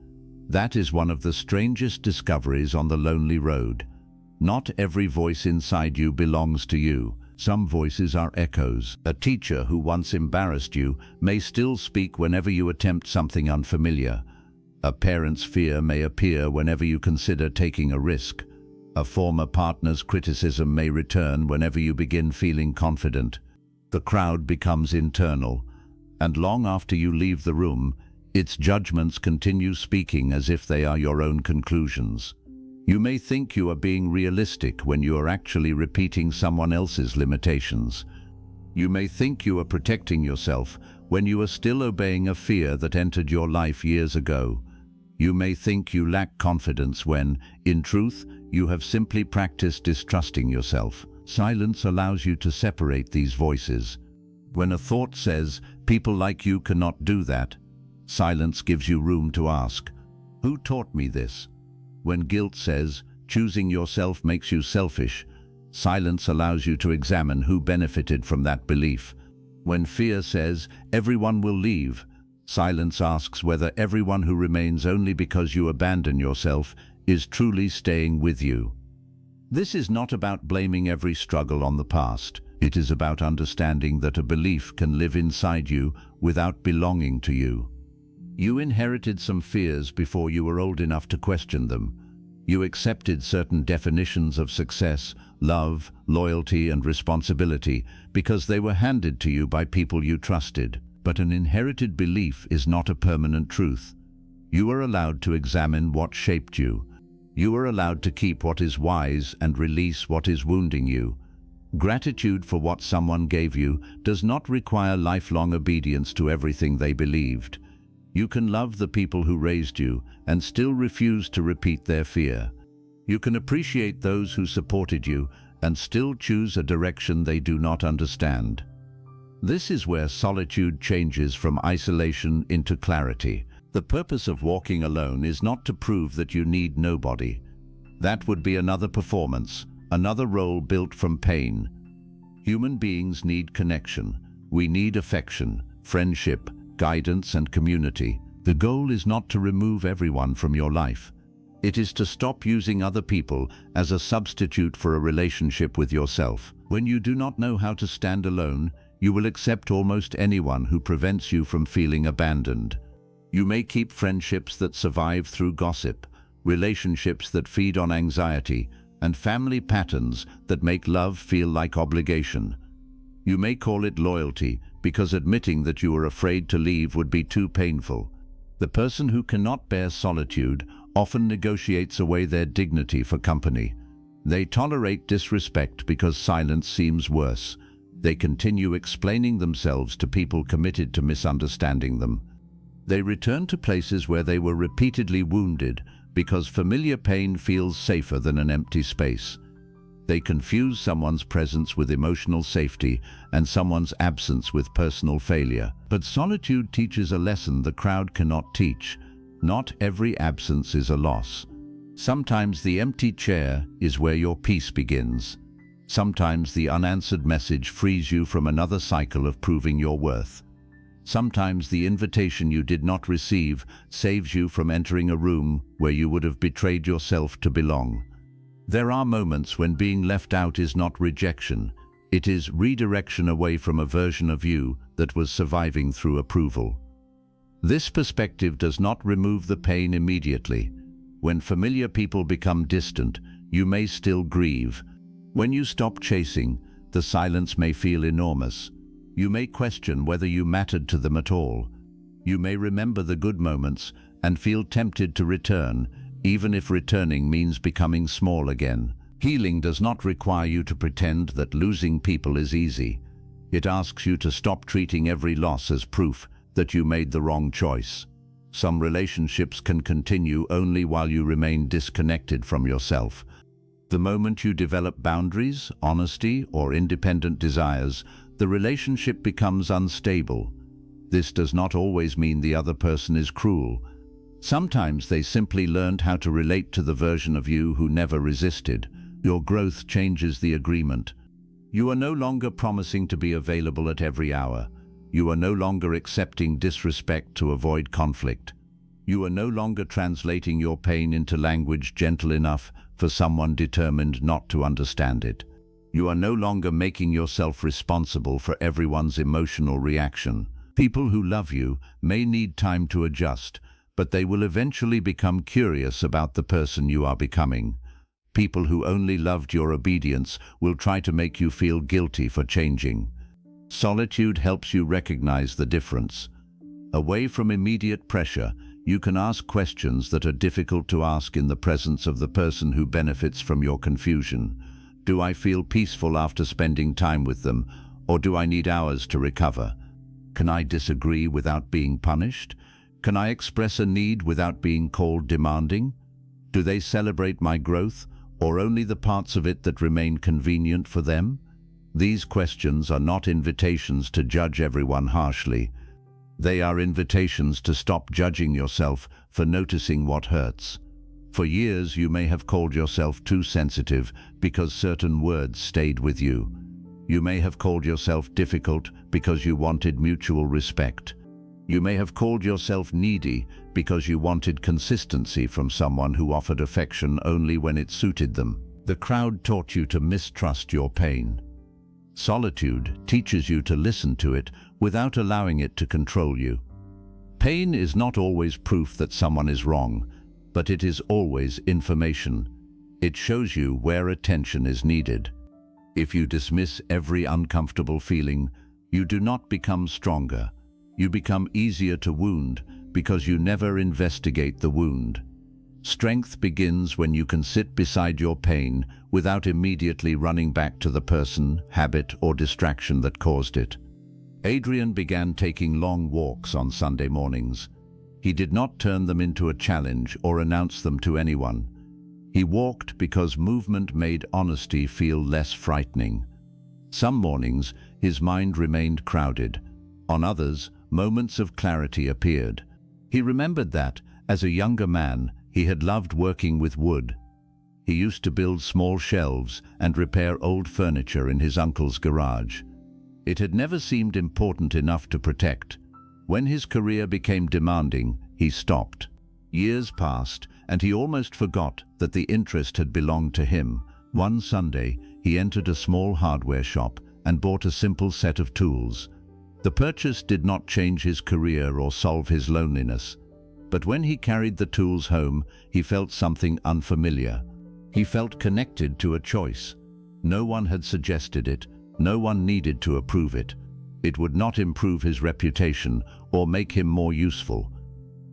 That is one of the strangest discoveries on the lonely road. Not every voice inside you belongs to you. Some voices are echoes. A teacher who once embarrassed you may still speak whenever you attempt something unfamiliar. A parent's fear may appear whenever you consider taking a risk. A former partner's criticism may return whenever you begin feeling confident. The crowd becomes internal, and long after you leave the room, its judgments continue speaking as if they are your own conclusions. You may think you are being realistic when you are actually repeating someone else's limitations. You may think you are protecting yourself when you are still obeying a fear that entered your life years ago. You may think you lack confidence when, in truth, you have simply practiced distrusting yourself. Silence allows you to separate these voices. When a thought says, "People like you cannot do that," silence gives you room to ask, "Who taught me this?" When guilt says, "Choosing yourself makes you selfish," silence allows you to examine who benefited from that belief. When fear says, "Everyone will leave," silence asks whether everyone who remains only because you abandon yourself is truly staying with you. This is not about blaming every struggle on the past. It is about understanding that a belief can live inside you without belonging to you. You inherited some fears before you were old enough to question them. You accepted certain definitions of success, love, loyalty, and responsibility because they were handed to you by people you trusted. But an inherited belief is not a permanent truth. You are allowed to examine what shaped you. You are allowed to keep what is wise and release what is wounding you. Gratitude for what someone gave you does not require lifelong obedience to everything they believed. You can love the people who raised you and still refuse to repeat their fear. You can appreciate those who supported you and still choose a direction they do not understand. This is where solitude changes from isolation into clarity. The purpose of walking alone is not to prove that you need nobody. That would be another performance, another role built from pain. Human beings need connection. We need affection, friendship, guidance, and community. The goal is not to remove everyone from your life. It is to stop using other people as a substitute for a relationship with yourself. When you do not know how to stand alone, you will accept almost anyone who prevents you from feeling abandoned. You may keep friendships that survive through gossip, relationships that feed on anxiety, and family patterns that make love feel like obligation. You may call it loyalty because admitting that you are afraid to leave would be too painful. The person who cannot bear solitude often negotiates away their dignity for company. They tolerate disrespect because silence seems worse. They continue explaining themselves to people committed to misunderstanding them. They return to places where they were repeatedly wounded because familiar pain feels safer than an empty space. They confuse someone's presence with emotional safety and someone's absence with personal failure. But solitude teaches a lesson the crowd cannot teach. Not every absence is a loss. Sometimes the empty chair is where your peace begins. Sometimes the unanswered message frees you from another cycle of proving your worth. Sometimes the invitation you did not receive saves you from entering a room where you would have betrayed yourself to belong. There are moments when being left out is not rejection. It is redirection away from a version of you that was surviving through approval. This perspective does not remove the pain immediately. When familiar people become distant, you may still grieve. When you stop chasing, the silence may feel enormous. You may question whether you mattered to them at all. You may remember the good moments and feel tempted to return, even if returning means becoming small again. Healing does not require you to pretend that losing people is easy. It asks you to stop treating every loss as proof that you made the wrong choice. Some relationships can continue only while you remain disconnected from yourself. The moment you develop boundaries, honesty, or independent desires, the relationship becomes unstable. This does not always mean the other person is cruel. Sometimes they simply learned how to relate to the version of you who never resisted. Your growth changes the agreement. You are no longer promising to be available at every hour. You are no longer accepting disrespect to avoid conflict. You are no longer translating your pain into language gentle enough for someone determined not to understand it. You are no longer making yourself responsible for everyone's emotional reaction. People who love you may need time to adjust, but they will eventually become curious about the person you are becoming. People who only loved your obedience will try to make you feel guilty for changing. Solitude helps you recognize the difference. Away from immediate pressure, you can ask questions that are difficult to ask in the presence of the person who benefits from your confusion. Do I feel peaceful after spending time with them, or do I need hours to recover? Can I disagree without being punished? Can I express a need without being called demanding? Do they celebrate my growth, or only the parts of it that remain convenient for them? These questions are not invitations to judge everyone harshly. They are invitations to stop judging yourself for noticing what hurts. For years, you may have called yourself too sensitive because certain words stayed with you. You may have called yourself difficult because you wanted mutual respect. You may have called yourself needy because you wanted consistency from someone who offered affection only when it suited them. The crowd taught you to mistrust your pain. Solitude teaches you to listen to it without allowing it to control you. Pain is not always proof that someone is wrong, but it is always information. It shows you where attention is needed. If you dismiss every uncomfortable feeling, you do not become stronger. You become easier to wound because you never investigate the wound. Strength begins when you can sit beside your pain without immediately running back to the person, habit, or distraction that caused it. Adrian began taking long walks on Sunday mornings. He did not turn them into a challenge or announce them to anyone. He walked because movement made honesty feel less frightening. Some mornings, his mind remained crowded. On others, moments of clarity appeared. He remembered that, as a younger man, he had loved working with wood. He used to build small shelves and repair old furniture in his uncle's garage. It had never seemed important enough to protect. When his career became demanding, he stopped. Years passed, and he almost forgot that the interest had belonged to him. One Sunday, he entered a small hardware shop and bought a simple set of tools. The purchase did not change his career or solve his loneliness. But when he carried the tools home, he felt something unfamiliar. He felt connected to a choice. No one had suggested it. No one needed to approve it. It would not improve his reputation or make him more useful.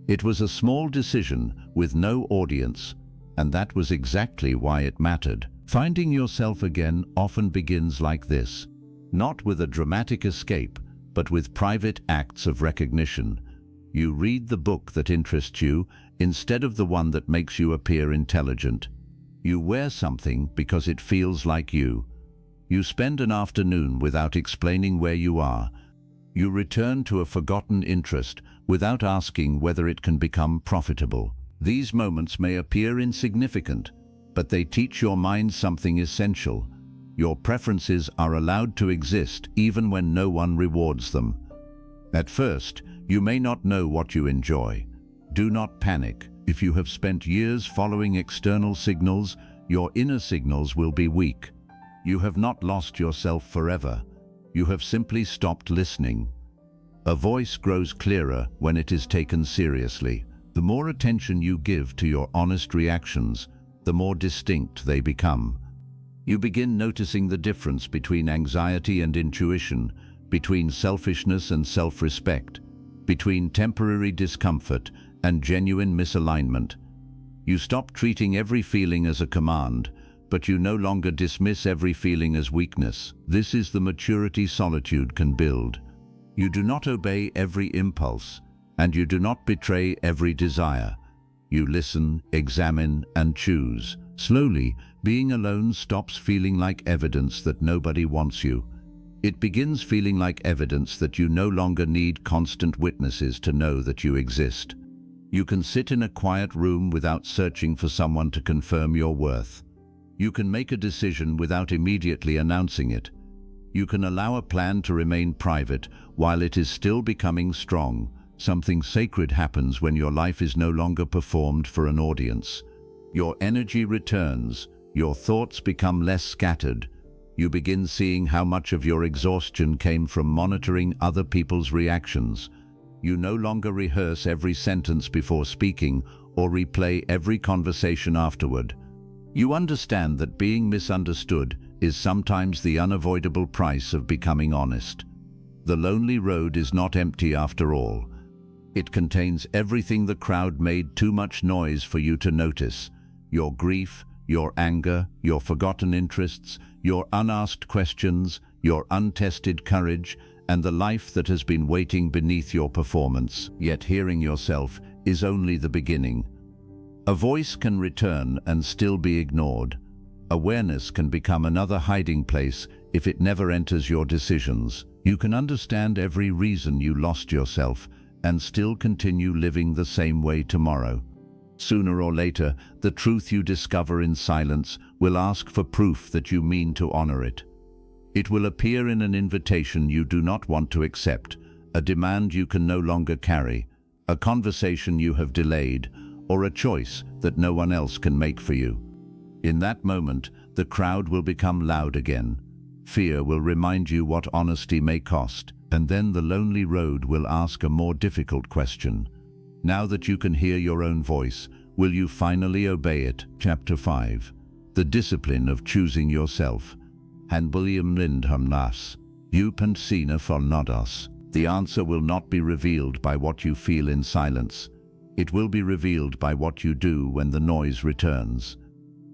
It was a small decision with no audience, and that was exactly why it mattered. Finding yourself again often begins like this, not with a dramatic escape, but with private acts of recognition. You read the book that interests you instead of the one that makes you appear intelligent. You wear something because it feels like you. You spend an afternoon without explaining where you are. You return to a forgotten interest without asking whether it can become profitable. These moments may appear insignificant, but they teach your mind something essential. Your preferences are allowed to exist even when no one rewards them. At first, you may not know what you enjoy. Do not panic. If you have spent years following external signals, your inner signals will be weak. You have not lost yourself forever. You have simply stopped listening. A voice grows clearer when it is taken seriously. The more attention you give to your honest reactions, the more distinct they become. You begin noticing the difference between anxiety and intuition, between selfishness and self-respect, between temporary discomfort and genuine misalignment. You stop treating every feeling as a command, but you no longer dismiss every feeling as weakness. This is the maturity solitude can build. You do not obey every impulse, and you do not betray every desire. You listen, examine, and choose. Slowly, being alone stops feeling like evidence that nobody wants you. It begins feeling like evidence that you no longer need constant witnesses to know that you exist. You can sit in a quiet room without searching for someone to confirm your worth. You can make a decision without immediately announcing it. You can allow a plan to remain private while it is still becoming strong. Something sacred happens when your life is no longer performed for an audience. Your energy returns, your thoughts become less scattered. You begin seeing how much of your exhaustion came from monitoring other people's reactions. You no longer rehearse every sentence before speaking or replay every conversation afterward. You understand that being misunderstood is sometimes the unavoidable price of becoming honest. The lonely road is not empty after all. It contains everything the crowd made too much noise for you to notice. Your grief, your anger, your forgotten interests, your unasked questions, your untested courage, and the life that has been waiting beneath your performance. Yet hearing yourself is only the beginning. A voice can return and still be ignored. Awareness can become another hiding place if it never enters your decisions. You can understand every reason you lost yourself and still continue living the same way tomorrow. Sooner or later, the truth you discover in silence will ask for proof that you mean to honor it. It will appear in an invitation you do not want to accept, a demand you can no longer carry, a conversation you have delayed, or a choice that no one else can make for you. In that moment, the crowd will become loud again. Fear will remind you what honesty may cost, and then the lonely road will ask a more difficult question. Now that you can hear your own voice, will you finally obey it? Chapter 5. The Discipline of Choosing Yourself. Han William Lindholm Nas. Djup and sina förnådas. The answer will not be revealed by what you feel in silence. It will be revealed by what you do when the noise returns.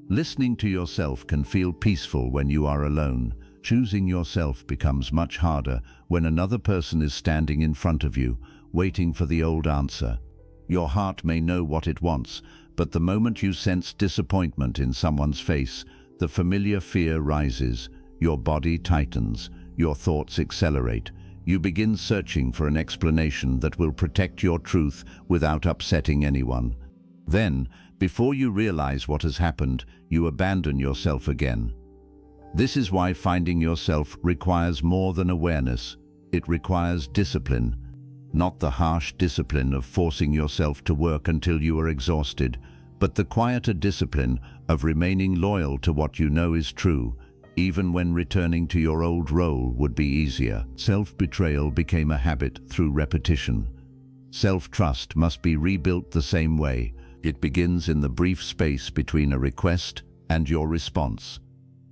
Listening to yourself can feel peaceful when you are alone. Choosing yourself becomes much harder when another person is standing in front of you, waiting for the old answer. Your heart may know what it wants, but the moment you sense disappointment in someone's face, the familiar fear rises, your body tightens, your thoughts accelerate. You begin searching for an explanation that will protect your truth without upsetting anyone. Then, before you realize what has happened, you abandon yourself again. This is why finding yourself requires more than awareness. It requires discipline. Not the harsh discipline of forcing yourself to work until you are exhausted, but the quieter discipline of remaining loyal to what you know is true, even when returning to your old role would be easier. Self-betrayal became a habit through repetition. Self-trust must be rebuilt the same way. It begins in the brief space between a request and your response.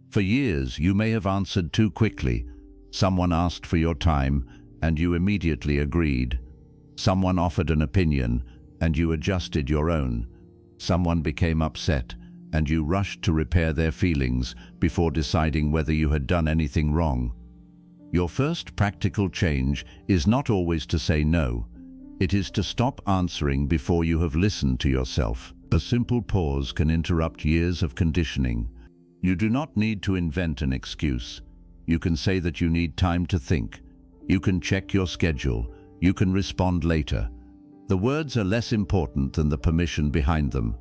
For years, you may have answered too quickly. Someone asked for your time, and you immediately agreed. Someone offered an opinion, and you adjusted your own. Someone became upset, and you rushed to repair their feelings before deciding whether you had done anything wrong. Your first practical change is not always to say no. It is to stop answering before you have listened to yourself. A simple pause can interrupt years of conditioning. You do not need to invent an excuse. You can say that you need time to think. You can check your schedule. You can respond later. The words are less important than the permission behind them.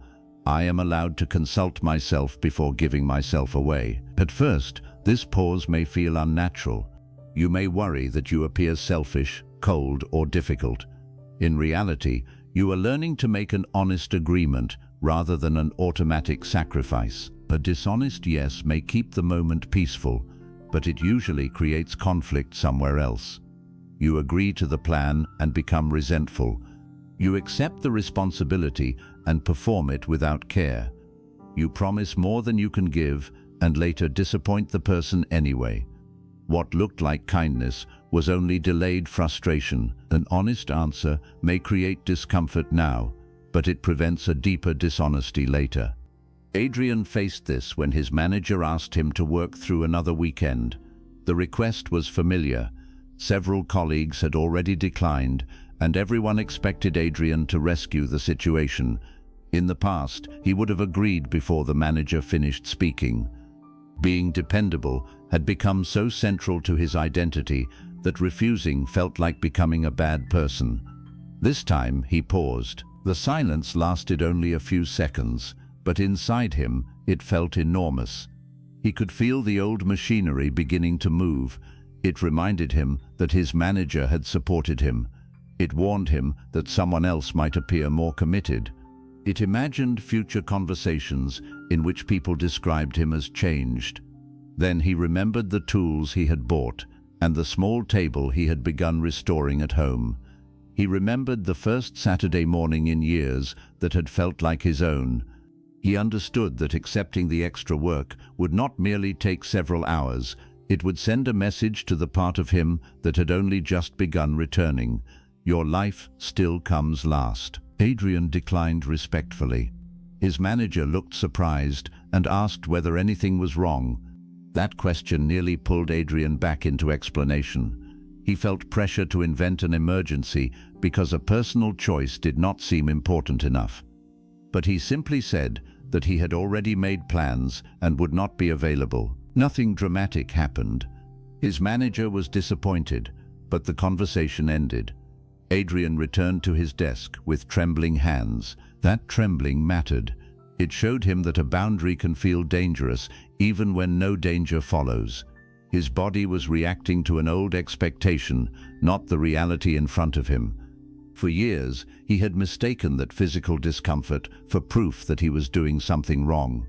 I am allowed to consult myself before giving myself away. At first, this pause may feel unnatural. You may worry that you appear selfish, cold, or difficult. In reality, you are learning to make an honest agreement rather than an automatic sacrifice. A dishonest yes may keep the moment peaceful, but it usually creates conflict somewhere else. You agree to the plan and become resentful. You accept the responsibility and perform it without care. You promise more than you can give and later disappoint the person anyway. What looked like kindness was only delayed frustration. An honest answer may create discomfort now, but it prevents a deeper dishonesty later. Adrian faced this when his manager asked him to work through another weekend. The request was familiar. Several colleagues had already declined, and everyone expected Adrian to rescue the situation. In the past, he would have agreed before the manager finished speaking. Being dependable had become so central to his identity that refusing felt like becoming a bad person. This time, he paused. The silence lasted only a few seconds, but inside him, it felt enormous. He could feel the old machinery beginning to move. It reminded him that his manager had supported him. It warned him that someone else might appear more committed. It imagined future conversations in which people described him as changed. Then he remembered the tools he had bought and the small table he had begun restoring at home. He remembered the first Saturday morning in years that had felt like his own. He understood that accepting the extra work would not merely take several hours, it would send a message to the part of him that had only just begun returning. Your life still comes last. Adrian declined respectfully. His manager looked surprised and asked whether anything was wrong. That question nearly pulled Adrian back into explanation. He felt pressure to invent an emergency because a personal choice did not seem important enough. But he simply said that he had already made plans and would not be available. Nothing dramatic happened. His manager was disappointed, but the conversation ended. Adrian returned to his desk with trembling hands. That trembling mattered. It showed him that a boundary can feel dangerous even when no danger follows. His body was reacting to an old expectation, not the reality in front of him. For years, he had mistaken that physical discomfort for proof that he was doing something wrong.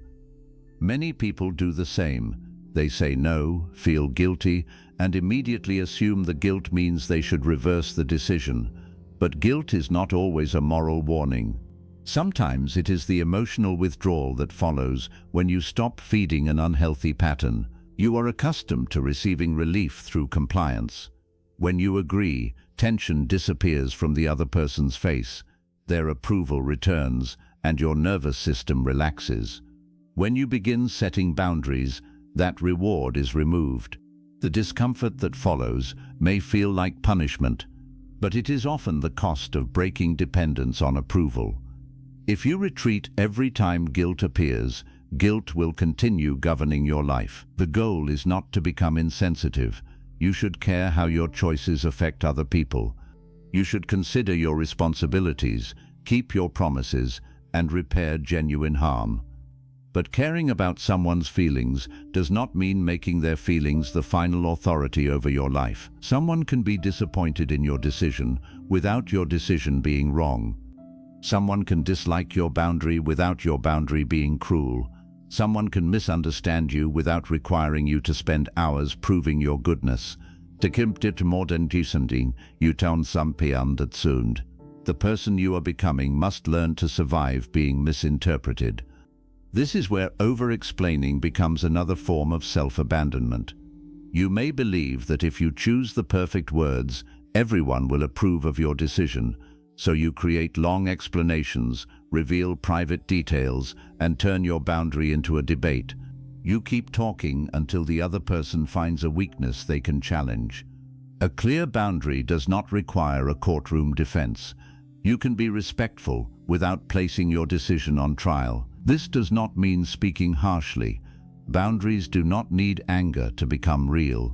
Many people do the same. They say no, feel guilty, and immediately assume the guilt means they should reverse the decision. But guilt is not always a moral warning. Sometimes it is the emotional withdrawal that follows when you stop feeding an unhealthy pattern. You are accustomed to receiving relief through compliance. When you agree, tension disappears from the other person's face. Their approval returns, and your nervous system relaxes. When you begin setting boundaries, that reward is removed. The discomfort that follows may feel like punishment, but it is often the cost of breaking dependence on approval. If you retreat every time guilt appears, guilt will continue governing your life. The goal is not to become insensitive. You should care how your choices affect other people. You should consider your responsibilities, keep your promises, and repair genuine harm. But caring about someone's feelings does not mean making their feelings the final authority over your life. Someone can be disappointed in your decision without your decision being wrong. Someone can dislike your boundary without your boundary being cruel. Someone can misunderstand you without requiring you to spend hours proving your goodness. Det inte modern disending, utan sampeandet. The person you are becoming must learn to survive being misinterpreted. This is where over-explaining becomes another form of self-abandonment. You may believe that if you choose the perfect words, everyone will approve of your decision, so you create long explanations, reveal private details, and turn your boundary into a debate. You keep talking until the other person finds a weakness they can challenge. A clear boundary does not require a courtroom defense. You can be respectful without placing your decision on trial. This does not mean speaking harshly. Boundaries do not need anger to become real.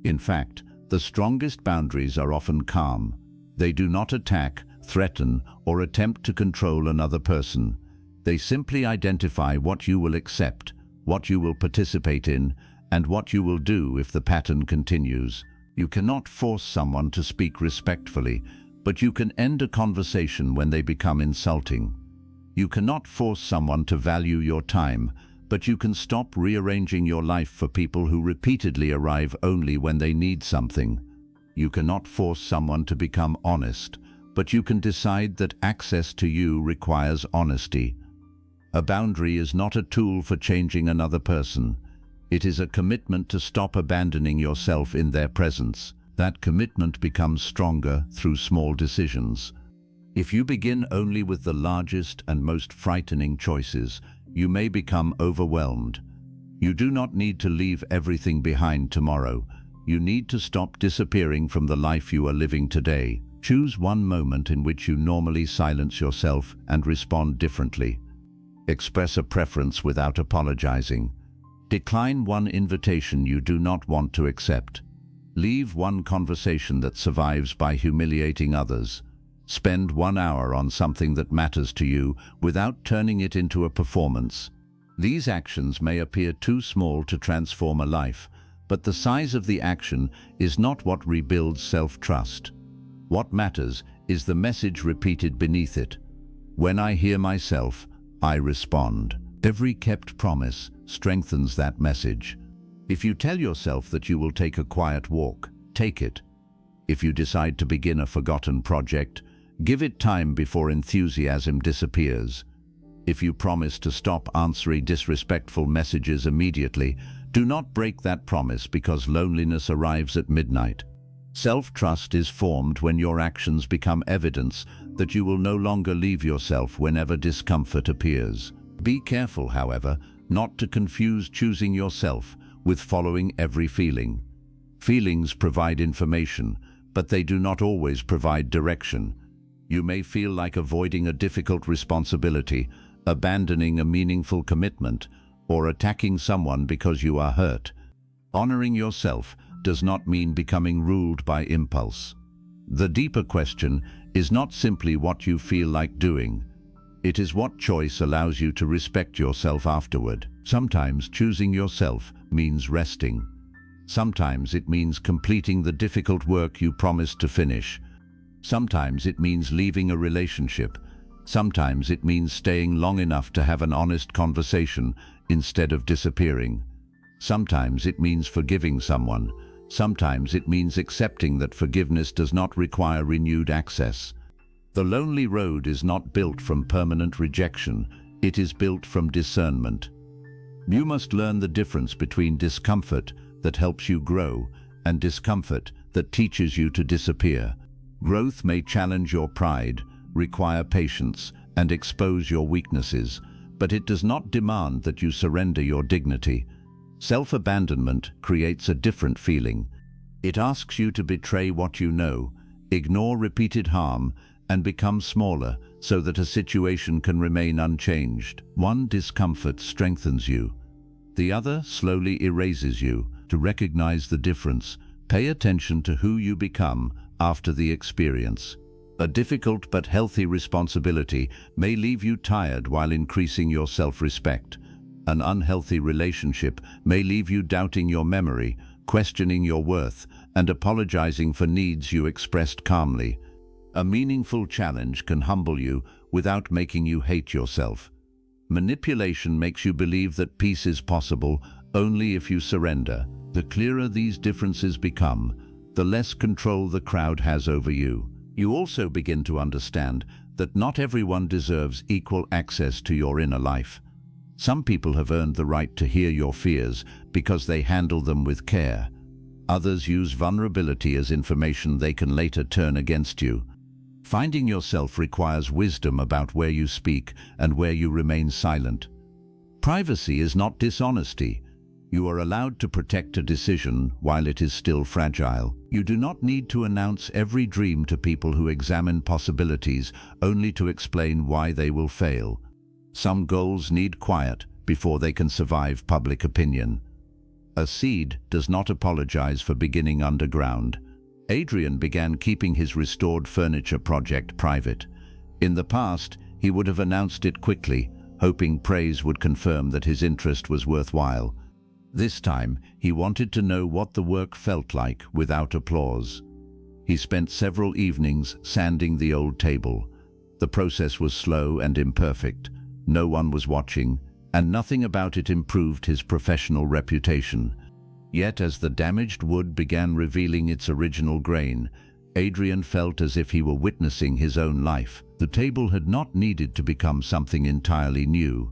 In fact, the strongest boundaries are often calm. They do not attack, threaten, or attempt to control another person. They simply identify what you will accept, what you will participate in, and what you will do if the pattern continues. You cannot force someone to speak respectfully, but you can end a conversation when they become insulting. You cannot force someone to value your time, but you can stop rearranging your life for people who repeatedly arrive only when they need something. You cannot force someone to become honest, but you can decide that access to you requires honesty. A boundary is not a tool for changing another person. It is a commitment to stop abandoning yourself in their presence. That commitment becomes stronger through small decisions. If you begin only with the largest and most frightening choices, You may become overwhelmed. You do not need to leave everything behind tomorrow. You need to stop disappearing from the life you are living today. Choose one moment in which you normally silence yourself and respond differently. Express a preference without apologizing. Decline one invitation you do not want to accept. Leave one conversation that survives by humiliating others. Spend 1 hour on something that matters to you without turning it into a performance. These actions may appear too small to transform a life, but the size of the action is not what rebuilds self-trust. What matters is the message repeated beneath it. When I hear myself, I respond. Every kept promise strengthens that message. If you tell yourself that you will take a quiet walk, take it. If you decide to begin a forgotten project, give it time before enthusiasm disappears. If you promise to stop answering disrespectful messages immediately, do not break that promise because loneliness arrives at midnight. Self-trust is formed when your actions become evidence that you will no longer leave yourself whenever discomfort appears. Be careful, however, not to confuse choosing yourself with following every feeling. Feelings provide information, but they do not always provide direction. You may feel like avoiding a difficult responsibility, abandoning a meaningful commitment, or attacking someone because you are hurt. Honoring yourself does not mean becoming ruled by impulse. The deeper question is not simply what you feel like doing. It is what choice allows you to respect yourself afterward. Sometimes choosing yourself means resting. Sometimes it means completing the difficult work you promised to finish. Sometimes it means leaving a relationship. Sometimes it means staying long enough to have an honest conversation instead of disappearing. Sometimes it means forgiving someone. Sometimes it means accepting that forgiveness does not require renewed access. The lonely road is not built from permanent rejection. It is built from discernment. You must learn the difference between discomfort that helps you grow and discomfort that teaches you to disappear. Growth may challenge your pride, require patience, and expose your weaknesses, but it does not demand that you surrender your dignity. Self-abandonment creates a different feeling. It asks you to betray what you know, ignore repeated harm, and become smaller so that a situation can remain unchanged. One discomfort strengthens you. The other slowly erases you. To recognize the difference, pay attention to who you become after the experience. A difficult but healthy responsibility may leave you tired while increasing your self-respect. An unhealthy relationship may leave you doubting your memory, questioning your worth, and apologizing for needs you expressed calmly. A meaningful challenge can humble you without making you hate yourself. Manipulation makes you believe that peace is possible only if you surrender. The clearer these differences become, the less control the crowd has over you. You also begin to understand that not everyone deserves equal access to your inner life. Some people have earned the right to hear your fears because they handle them with care. Others use vulnerability as information they can later turn against you. Finding yourself requires wisdom about where you speak and where you remain silent. Privacy is not dishonesty. You are allowed to protect a decision while it is still fragile. You do not need to announce every dream to people who examine possibilities only to explain why they will fail. Some goals need quiet before they can survive public opinion. A seed does not apologize for beginning underground. Adrian began keeping his restored furniture project private. In the past, he would have announced it quickly, hoping praise would confirm that his interest was worthwhile. This time, he wanted to know what the work felt like without applause. He spent several evenings sanding the old table. The process was slow and imperfect. No one was watching, and nothing about it improved his professional reputation. Yet as the damaged wood began revealing its original grain, Adrian felt as if he were witnessing his own life. The table had not needed to become something entirely new.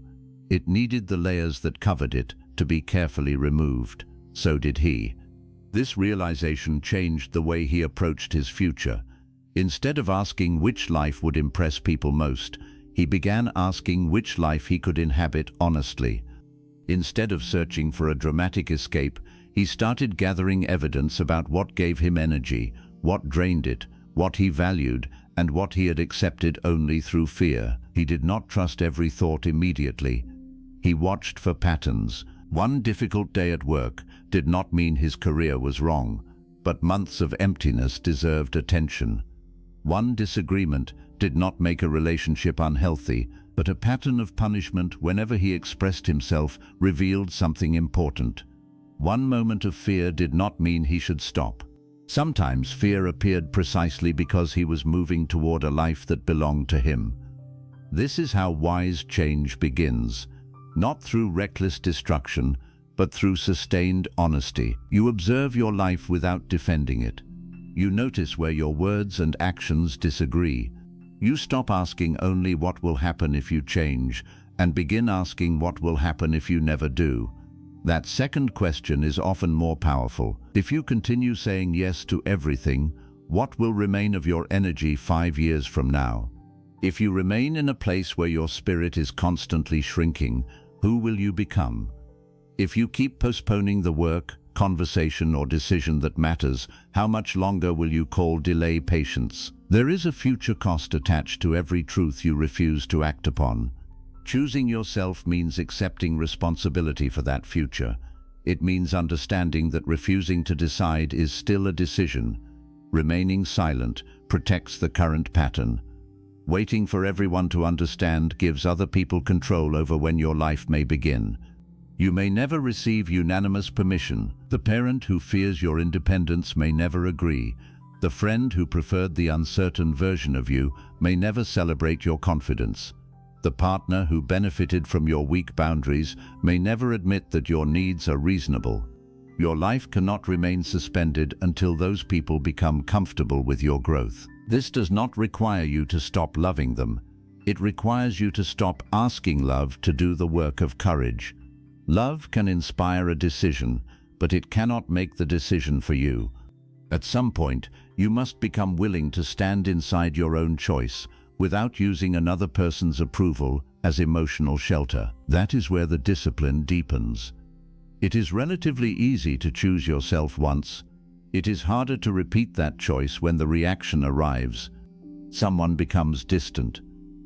It needed the layers that covered it to be carefully removed. So did he. This realization changed the way he approached his future. Instead of asking which life would impress people most, He began asking which life he could inhabit honestly. Instead of searching for a dramatic escape, he started gathering evidence about what gave him energy, what drained it, what he valued, and what he had accepted only through fear. He did not trust every thought immediately. He watched for patterns. One difficult day at work did not mean his career was wrong, but months of emptiness deserved attention. One disagreement did not make a relationship unhealthy, but a pattern of punishment whenever he expressed himself revealed something important. One moment of fear did not mean he should stop. Sometimes fear appeared precisely because he was moving toward a life that belonged to him. This is how wise change begins, not through reckless destruction, but through sustained honesty. You observe your life without defending it. You notice where your words and actions disagree. You stop asking only what will happen if you change, and begin asking what will happen if you never do. That second question is often more powerful. If you continue saying yes to everything, what will remain of your energy 5 years from now? If you remain in a place where your spirit is constantly shrinking, who will you become? If you keep postponing the work, conversation, or decision that matters, how much longer will you call delay patience? There is a future cost attached to every truth you refuse to act upon. Choosing yourself means accepting responsibility for that future. It means understanding that refusing to decide is still a decision. Remaining silent protects the current pattern. Waiting for everyone to understand gives other people control over when your life may begin. You may never receive unanimous permission. The parent who fears your independence may never agree. The friend who preferred the uncertain version of you may never celebrate your confidence. The partner who benefited from your weak boundaries may never admit that your needs are reasonable. Your life cannot remain suspended until those people become comfortable with your growth. This does not require you to stop loving them. It requires you to stop asking love to do the work of courage. Love can inspire a decision, but it cannot make the decision for you. At some point, you must become willing to stand inside your own choice, without using another person's approval as emotional shelter. That is where the discipline deepens. It is relatively easy to choose yourself once. It is harder to repeat that choice when the reaction arrives. Someone becomes distant.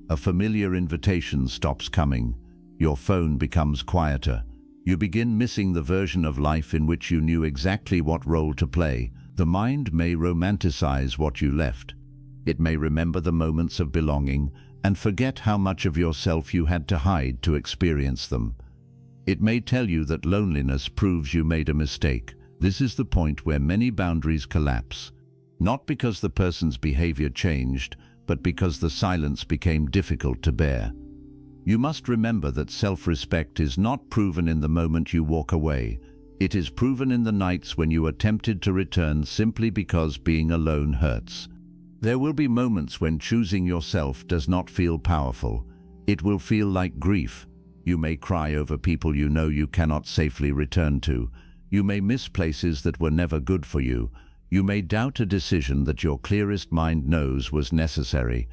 A familiar invitation stops coming. Your phone becomes quieter. You begin missing the version of life in which you knew exactly what role to play. The mind may romanticize what you left. It may remember the moments of belonging and forget how much of yourself you had to hide to experience them. It may tell you that loneliness proves you made a mistake. This is the point where many boundaries collapse. Not because the person's behavior changed, but because the silence became difficult to bear. You must remember that self-respect is not proven in the moment you walk away. It is proven in the nights when you are tempted to return simply because being alone hurts. There will be moments when choosing yourself does not feel powerful. It will feel like grief. You may cry over people you know you cannot safely return to. You may miss places that were never good for you. You may doubt a decision that your clearest mind knows was necessary.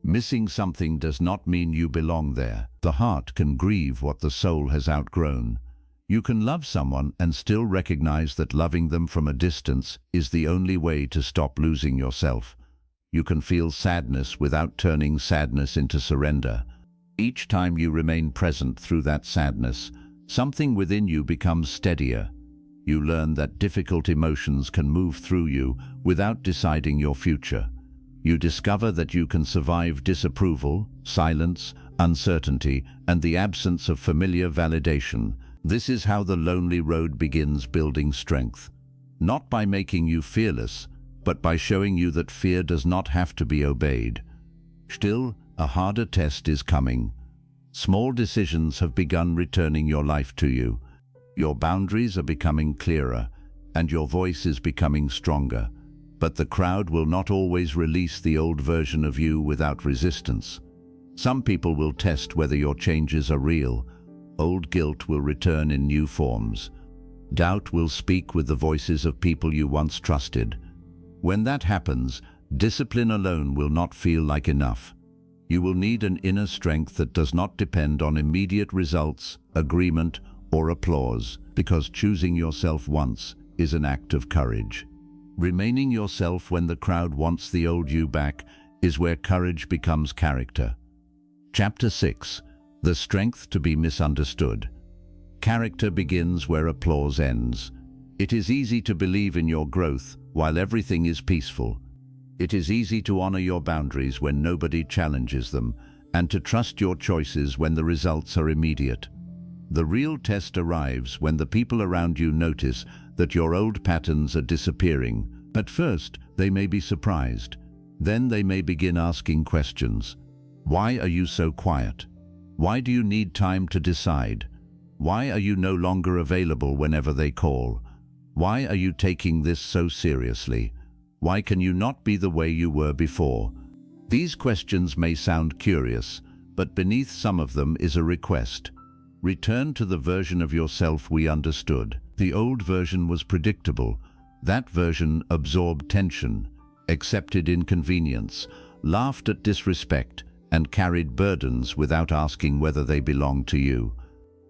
Missing something does not mean you belong there. The heart can grieve what the soul has outgrown. You can love someone and still recognize that loving them from a distance is the only way to stop losing yourself. You can feel sadness without turning sadness into surrender. Each time you remain present through that sadness, something within you becomes steadier. You learn that difficult emotions can move through you without deciding your future. You discover that you can survive disapproval, silence, uncertainty, and the absence of familiar validation. This is how the lonely road begins building strength. Not by making you fearless, but by showing you that fear does not have to be obeyed. Still, a harder test is coming. Small decisions have begun returning your life to you. Your boundaries are becoming clearer, and your voice is becoming stronger. But the crowd will not always release the old version of you without resistance. Some people will test whether your changes are real. Old guilt will return in new forms. Doubt will speak with the voices of people you once trusted. When that happens, discipline alone will not feel like enough. You will need an inner strength that does not depend on immediate results, agreement, or applause, because choosing yourself once is an act of courage. Remaining yourself when the crowd wants the old you back is where courage becomes character. Chapter 6. The Strength to be Misunderstood. Character begins where applause ends. It is easy to believe in your growth while everything is peaceful. It is easy to honor your boundaries when nobody challenges them, and to trust your choices when the results are immediate. The real test arrives when the people around you notice that your old patterns are disappearing. At first, they may be surprised. Then they may begin asking questions. Why are you so quiet? Why do you need time to decide? Why are you no longer available whenever they call? Why are you taking this so seriously? Why can you not be the way you were before? These questions may sound curious, but beneath some of them is a request. Return to the version of yourself we understood. The old version was predictable. That version absorbed tension, accepted inconvenience, laughed at disrespect, and carried burdens without asking whether they belonged to you.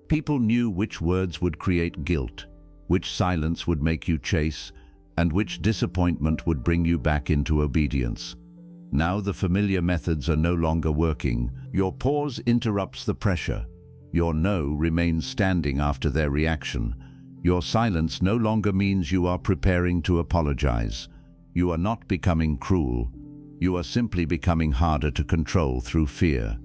People knew which words would create guilt, which silence would make you chase, and which disappointment would bring you back into obedience. Now the familiar methods are no longer working. Your pause interrupts the pressure. Your no remains standing after their reaction. Your silence no longer means you are preparing to apologize. You are not becoming cruel. You are simply becoming harder to control through fear.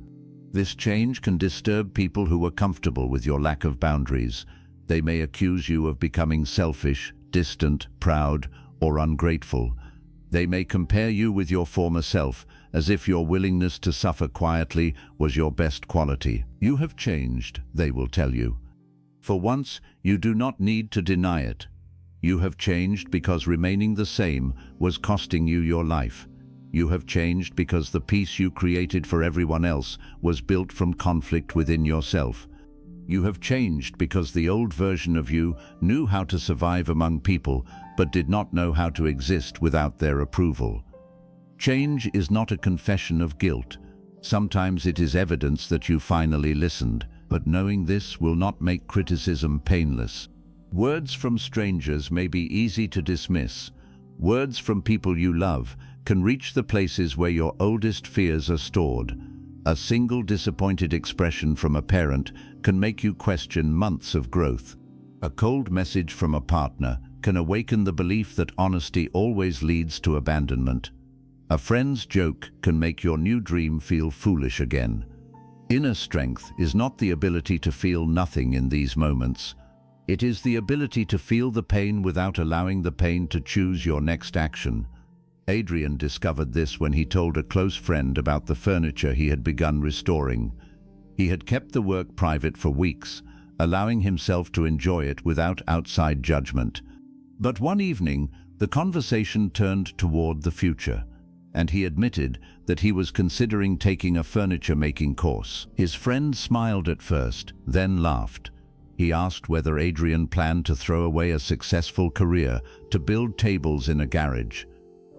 This change can disturb people who are comfortable with your lack of boundaries. They may accuse you of becoming selfish, distant, proud, or ungrateful. They may compare you with your former self, as if your willingness to suffer quietly was your best quality. You have changed, they will tell you. For once, you do not need to deny it. You have changed because remaining the same was costing you your life. You have changed because the peace you created for everyone else was built from conflict within yourself. You have changed because the old version of you knew how to survive among people, but did not know how to exist without their approval. Change is not a confession of guilt. Sometimes it is evidence that you finally listened, but knowing this will not make criticism painless. Words from strangers may be easy to dismiss. Words from people you love can reach the places where your oldest fears are stored. A single disappointed expression from a parent can make you question months of growth. A cold message from a partner can awaken the belief that honesty always leads to abandonment. A friend's joke can make your new dream feel foolish again. Inner strength is not the ability to feel nothing in these moments. It is the ability to feel the pain without allowing the pain to choose your next action. Adrian discovered this when he told a close friend about the furniture he had begun restoring. He had kept the work private for weeks, allowing himself to enjoy it without outside judgment. But one evening, the conversation turned toward the future, and he admitted that he was considering taking a furniture-making course. His friend smiled at first, then laughed. He asked whether Adrian planned to throw away a successful career to build tables in a garage.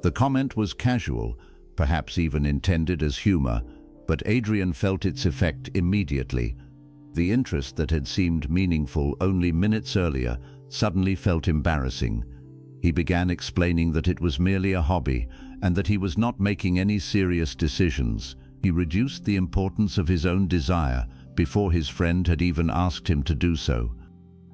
The comment was casual, perhaps even intended as humor, but Adrian felt its effect immediately. The interest that had seemed meaningful only minutes earlier suddenly felt embarrassing. He began explaining that it was merely a hobby and that he was not making any serious decisions. He reduced the importance of his own desire before his friend had even asked him to do so.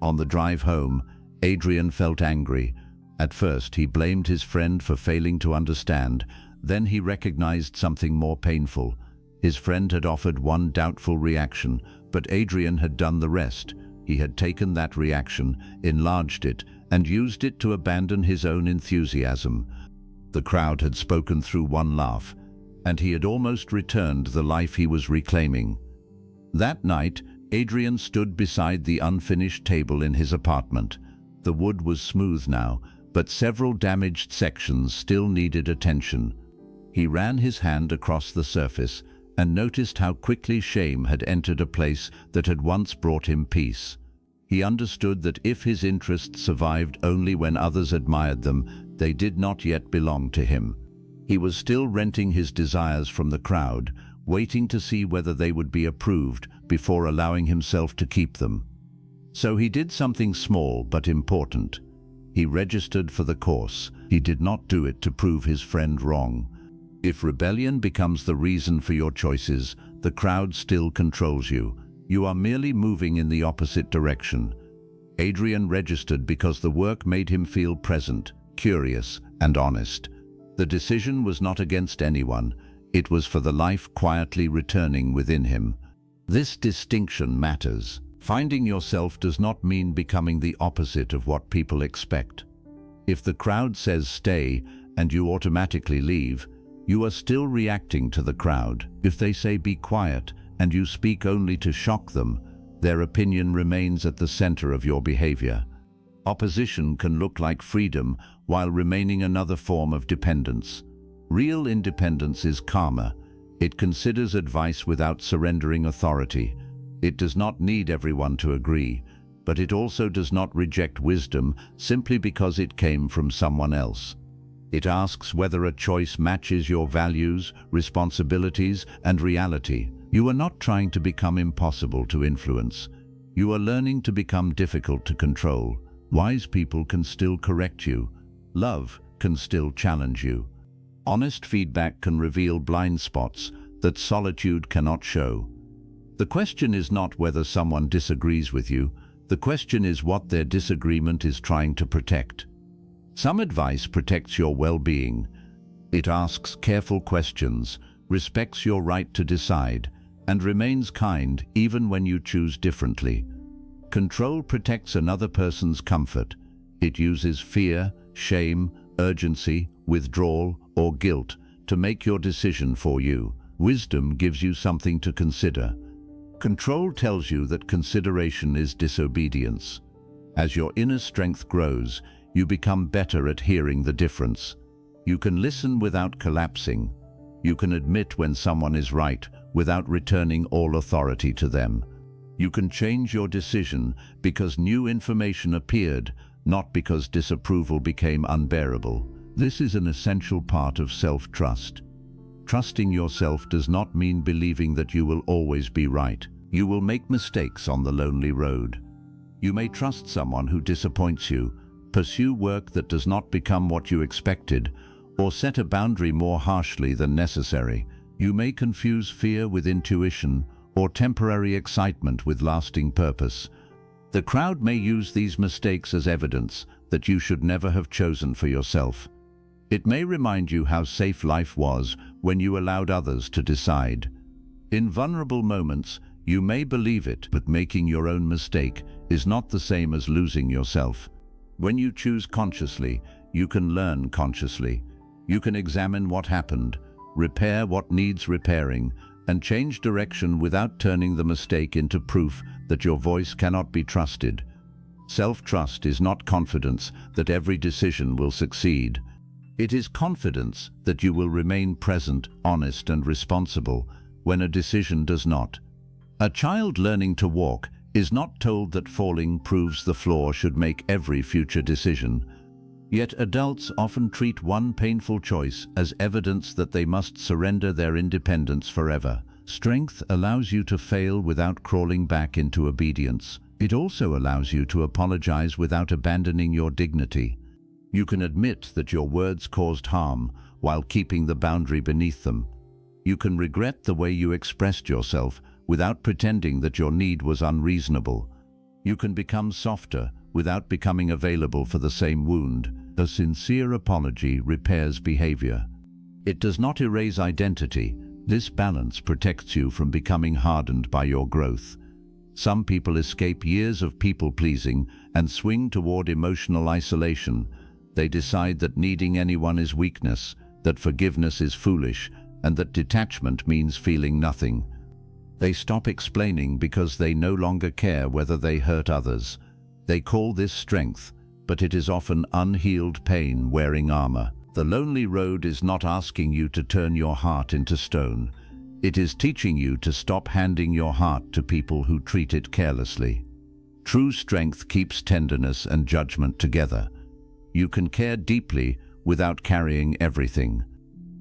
On the drive home, Adrian felt angry. At first, he blamed his friend for failing to understand. Then he recognized something more painful. His friend had offered one doubtful reaction, but Adrian had done the rest. He had taken that reaction, enlarged it, and used it to abandon his own enthusiasm. The crowd had spoken through one laugh, and he had almost returned the life he was reclaiming. That night, Adrian stood beside the unfinished table in his apartment. The wood was smooth now, but several damaged sections still needed attention. He ran his hand across the surface and noticed how quickly shame had entered a place that had once brought him peace. He understood that if his interests survived only when others admired them, they did not yet belong to him. He was still renting his desires from the crowd, waiting to see whether they would be approved before allowing himself to keep them. So he did something small but important. He registered for the course. He did not do it to prove his friend wrong. If rebellion becomes the reason for your choices, the crowd still controls you. You are merely moving in the opposite direction. Adrian registered because the work made him feel present, curious, and honest. The decision was not against anyone. It was for the life quietly returning within him. This distinction matters. Finding yourself does not mean becoming the opposite of what people expect. If the crowd says stay and you automatically leave, you are still reacting to the crowd. If they say be quiet and you speak only to shock them, their opinion remains at the center of your behavior. Opposition can look like freedom while remaining another form of dependence. Real independence is calmer. It considers advice without surrendering authority. It does not need everyone to agree, but it also does not reject wisdom simply because it came from someone else. It asks whether a choice matches your values, responsibilities, and reality. You are not trying to become impossible to influence. You are learning to become difficult to control. Wise people can still correct you. Love can still challenge you. Honest feedback can reveal blind spots that solitude cannot show. The question is not whether someone disagrees with you. The question is what their disagreement is trying to protect. Some advice protects your well-being. It asks careful questions, respects your right to decide, and remains kind even when you choose differently. Control protects another person's comfort. It uses fear, shame, urgency, withdrawal, or guilt to make your decision for you. Wisdom gives you something to consider. Control tells you that consideration is disobedience. As your inner strength grows, you become better at hearing the difference. You can listen without collapsing. You can admit when someone is right without returning all authority to them. You can change your decision because new information appeared, not because disapproval became unbearable. This is an essential part of self-trust. Trusting yourself does not mean believing that you will always be right. You will make mistakes on the lonely road. You may trust someone who disappoints you, pursue work that does not become what you expected, or set a boundary more harshly than necessary. You may confuse fear with intuition, or temporary excitement with lasting purpose. The crowd may use these mistakes as evidence that you should never have chosen for yourself. It may remind you how safe life was when you allowed others to decide. In vulnerable moments, you may believe it, but making your own mistake is not the same as losing yourself. When you choose consciously, you can learn consciously. You can examine what happened, repair what needs repairing, and change direction without turning the mistake into proof that your voice cannot be trusted. Self-trust is not confidence that every decision will succeed. It is confidence that you will remain present, honest, and responsible when a decision does not. A child learning to walk is not told that falling proves the floor should make every future decision. Yet adults often treat one painful choice as evidence that they must surrender their independence forever. Strength allows you to fail without crawling back into obedience. It also allows you to apologize without abandoning your dignity. You can admit that your words caused harm while keeping the boundary beneath them. You can regret the way you expressed yourself without pretending that your need was unreasonable. You can become softer without becoming available for the same wound. A sincere apology repairs behavior. It does not erase identity. This balance protects you from becoming hardened by your growth. Some people escape years of people-pleasing and swing toward emotional isolation. They decide that needing anyone is weakness, that forgiveness is foolish, and that detachment means feeling nothing. They stop explaining because they no longer care whether they hurt others. They call this strength, but it is often unhealed pain wearing armor. The lonely road is not asking you to turn your heart into stone. It is teaching you to stop handing your heart to people who treat it carelessly. True strength keeps tenderness and judgment together. You can care deeply without carrying everything.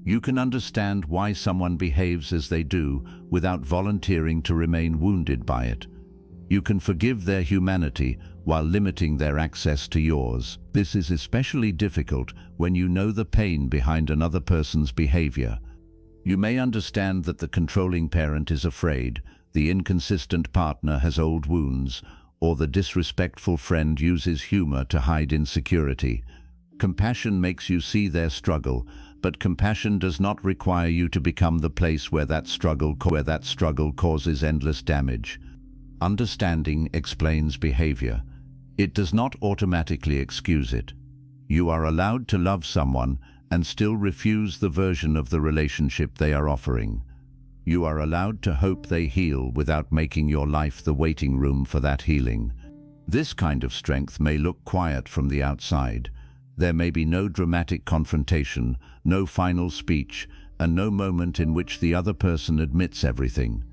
You can understand why someone behaves as they do without volunteering to remain wounded by it. You can forgive their humanity while limiting their access to yours. This is especially difficult when you know the pain behind another person's behavior. You may understand that the controlling parent is afraid, the inconsistent partner has old wounds, or the disrespectful friend uses humor to hide insecurity. Compassion makes you see their struggle, but compassion does not require you to become the place where that struggle causes endless damage. Understanding explains behavior. It does not automatically excuse it. You are allowed to love someone and still refuse the version of the relationship they are offering. You are allowed to hope they heal without making your life the waiting room for that healing. This kind of strength may look quiet from the outside. There may be no dramatic confrontation, no final speech, and no moment in which the other person admits everything.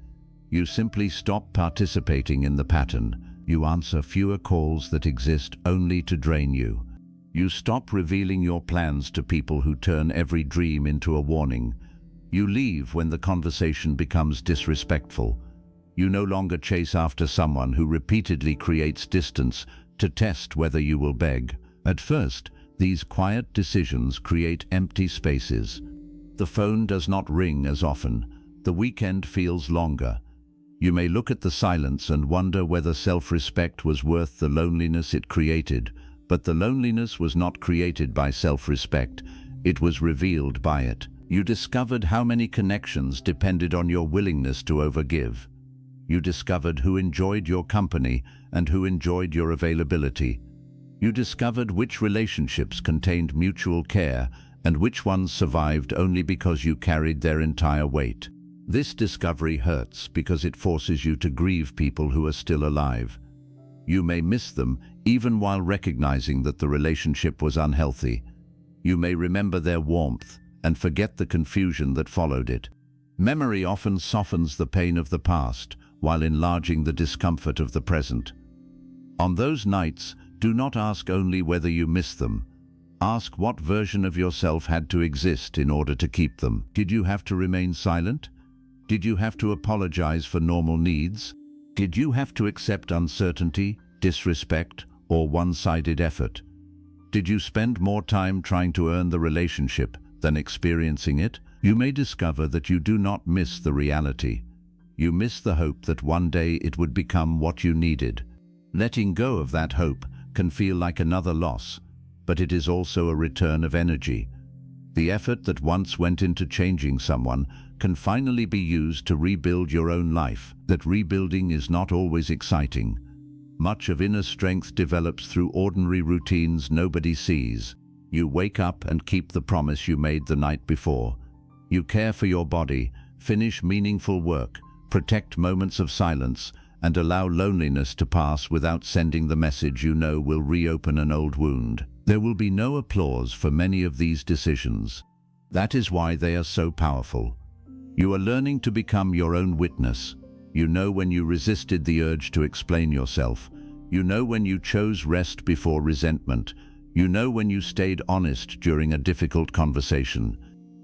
You simply stop participating in the pattern. You answer fewer calls that exist only to drain you. You stop revealing your plans to people who turn every dream into a warning. You leave when the conversation becomes disrespectful. You no longer chase after someone who repeatedly creates distance to test whether you will beg. At first, these quiet decisions create empty spaces. The phone does not ring as often. The weekend feels longer. You may look at the silence and wonder whether self-respect was worth the loneliness it created, but the loneliness was not created by self-respect. It was revealed by it. You discovered how many connections depended on your willingness to overgive. You discovered who enjoyed your company and who enjoyed your availability. You discovered which relationships contained mutual care and which ones survived only because you carried their entire weight. This discovery hurts because it forces you to grieve people who are still alive. You may miss them even while recognizing that the relationship was unhealthy. You may remember their warmth and forget the confusion that followed it. Memory often softens the pain of the past while enlarging the discomfort of the present. On those nights, do not ask only whether you miss them. Ask what version of yourself had to exist in order to keep them. Did you have to remain silent? Did you have to apologize for normal needs? Did you have to accept uncertainty, disrespect, or one-sided effort? Did you spend more time trying to earn the relationship than experiencing it? You may discover that you do not miss the reality. You miss the hope that one day it would become what you needed. Letting go of that hope can feel like another loss, but it is also a return of energy. The effort that once went into changing someone can finally be used to rebuild your own life. That rebuilding is not always exciting. Much of inner strength develops through ordinary routines nobody sees. You wake up and keep the promise you made the night before. You care for your body, finish meaningful work, protect moments of silence, and allow loneliness to pass without sending the message you know will reopen an old wound. There will be no applause for many of these decisions. That is why they are so powerful. You are learning to become your own witness. You know when you resisted the urge to explain yourself. You know when you chose rest before resentment. You know when you stayed honest during a difficult conversation.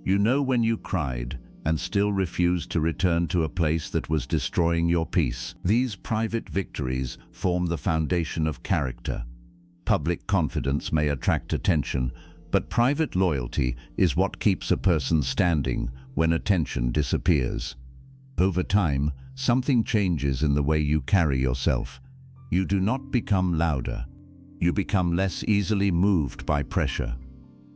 You know when you cried and still refused to return to a place that was destroying your peace. These private victories form the foundation of character. Public confidence may attract attention, but private loyalty is what keeps a person standing when attention disappears. Over time, something changes in the way you carry yourself. You do not become louder. You become less easily moved by pressure.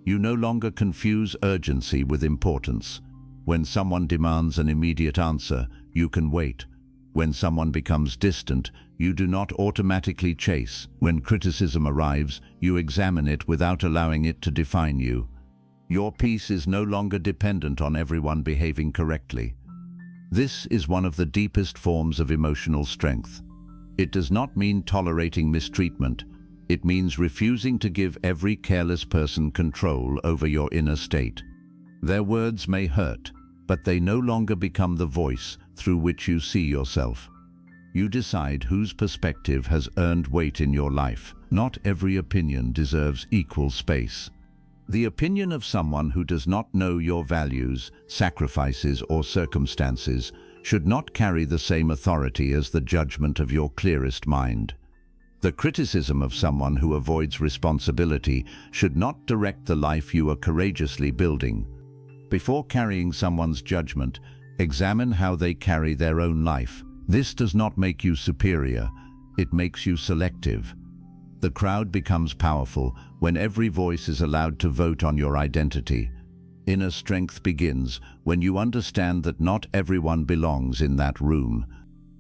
You no longer confuse urgency with importance. When someone demands an immediate answer, you can wait. When someone becomes distant, you do not automatically chase. When criticism arrives, you examine it without allowing it to define you. Your peace is no longer dependent on everyone behaving correctly. This is one of the deepest forms of emotional strength. It does not mean tolerating mistreatment. It means refusing to give every careless person control over your inner state. Their words may hurt, but they no longer become the voice through which you see yourself. You decide whose perspective has earned weight in your life. Not every opinion deserves equal space. The opinion of someone who does not know your values, sacrifices, or circumstances should not carry the same authority as the judgment of your clearest mind. The criticism of someone who avoids responsibility should not direct the life you are courageously building. Before carrying someone's judgment, examine how they carry their own life. This does not make you superior, it makes you selective. The crowd becomes powerful when every voice is allowed to vote on your identity. Inner strength begins when you understand that not everyone belongs in that room.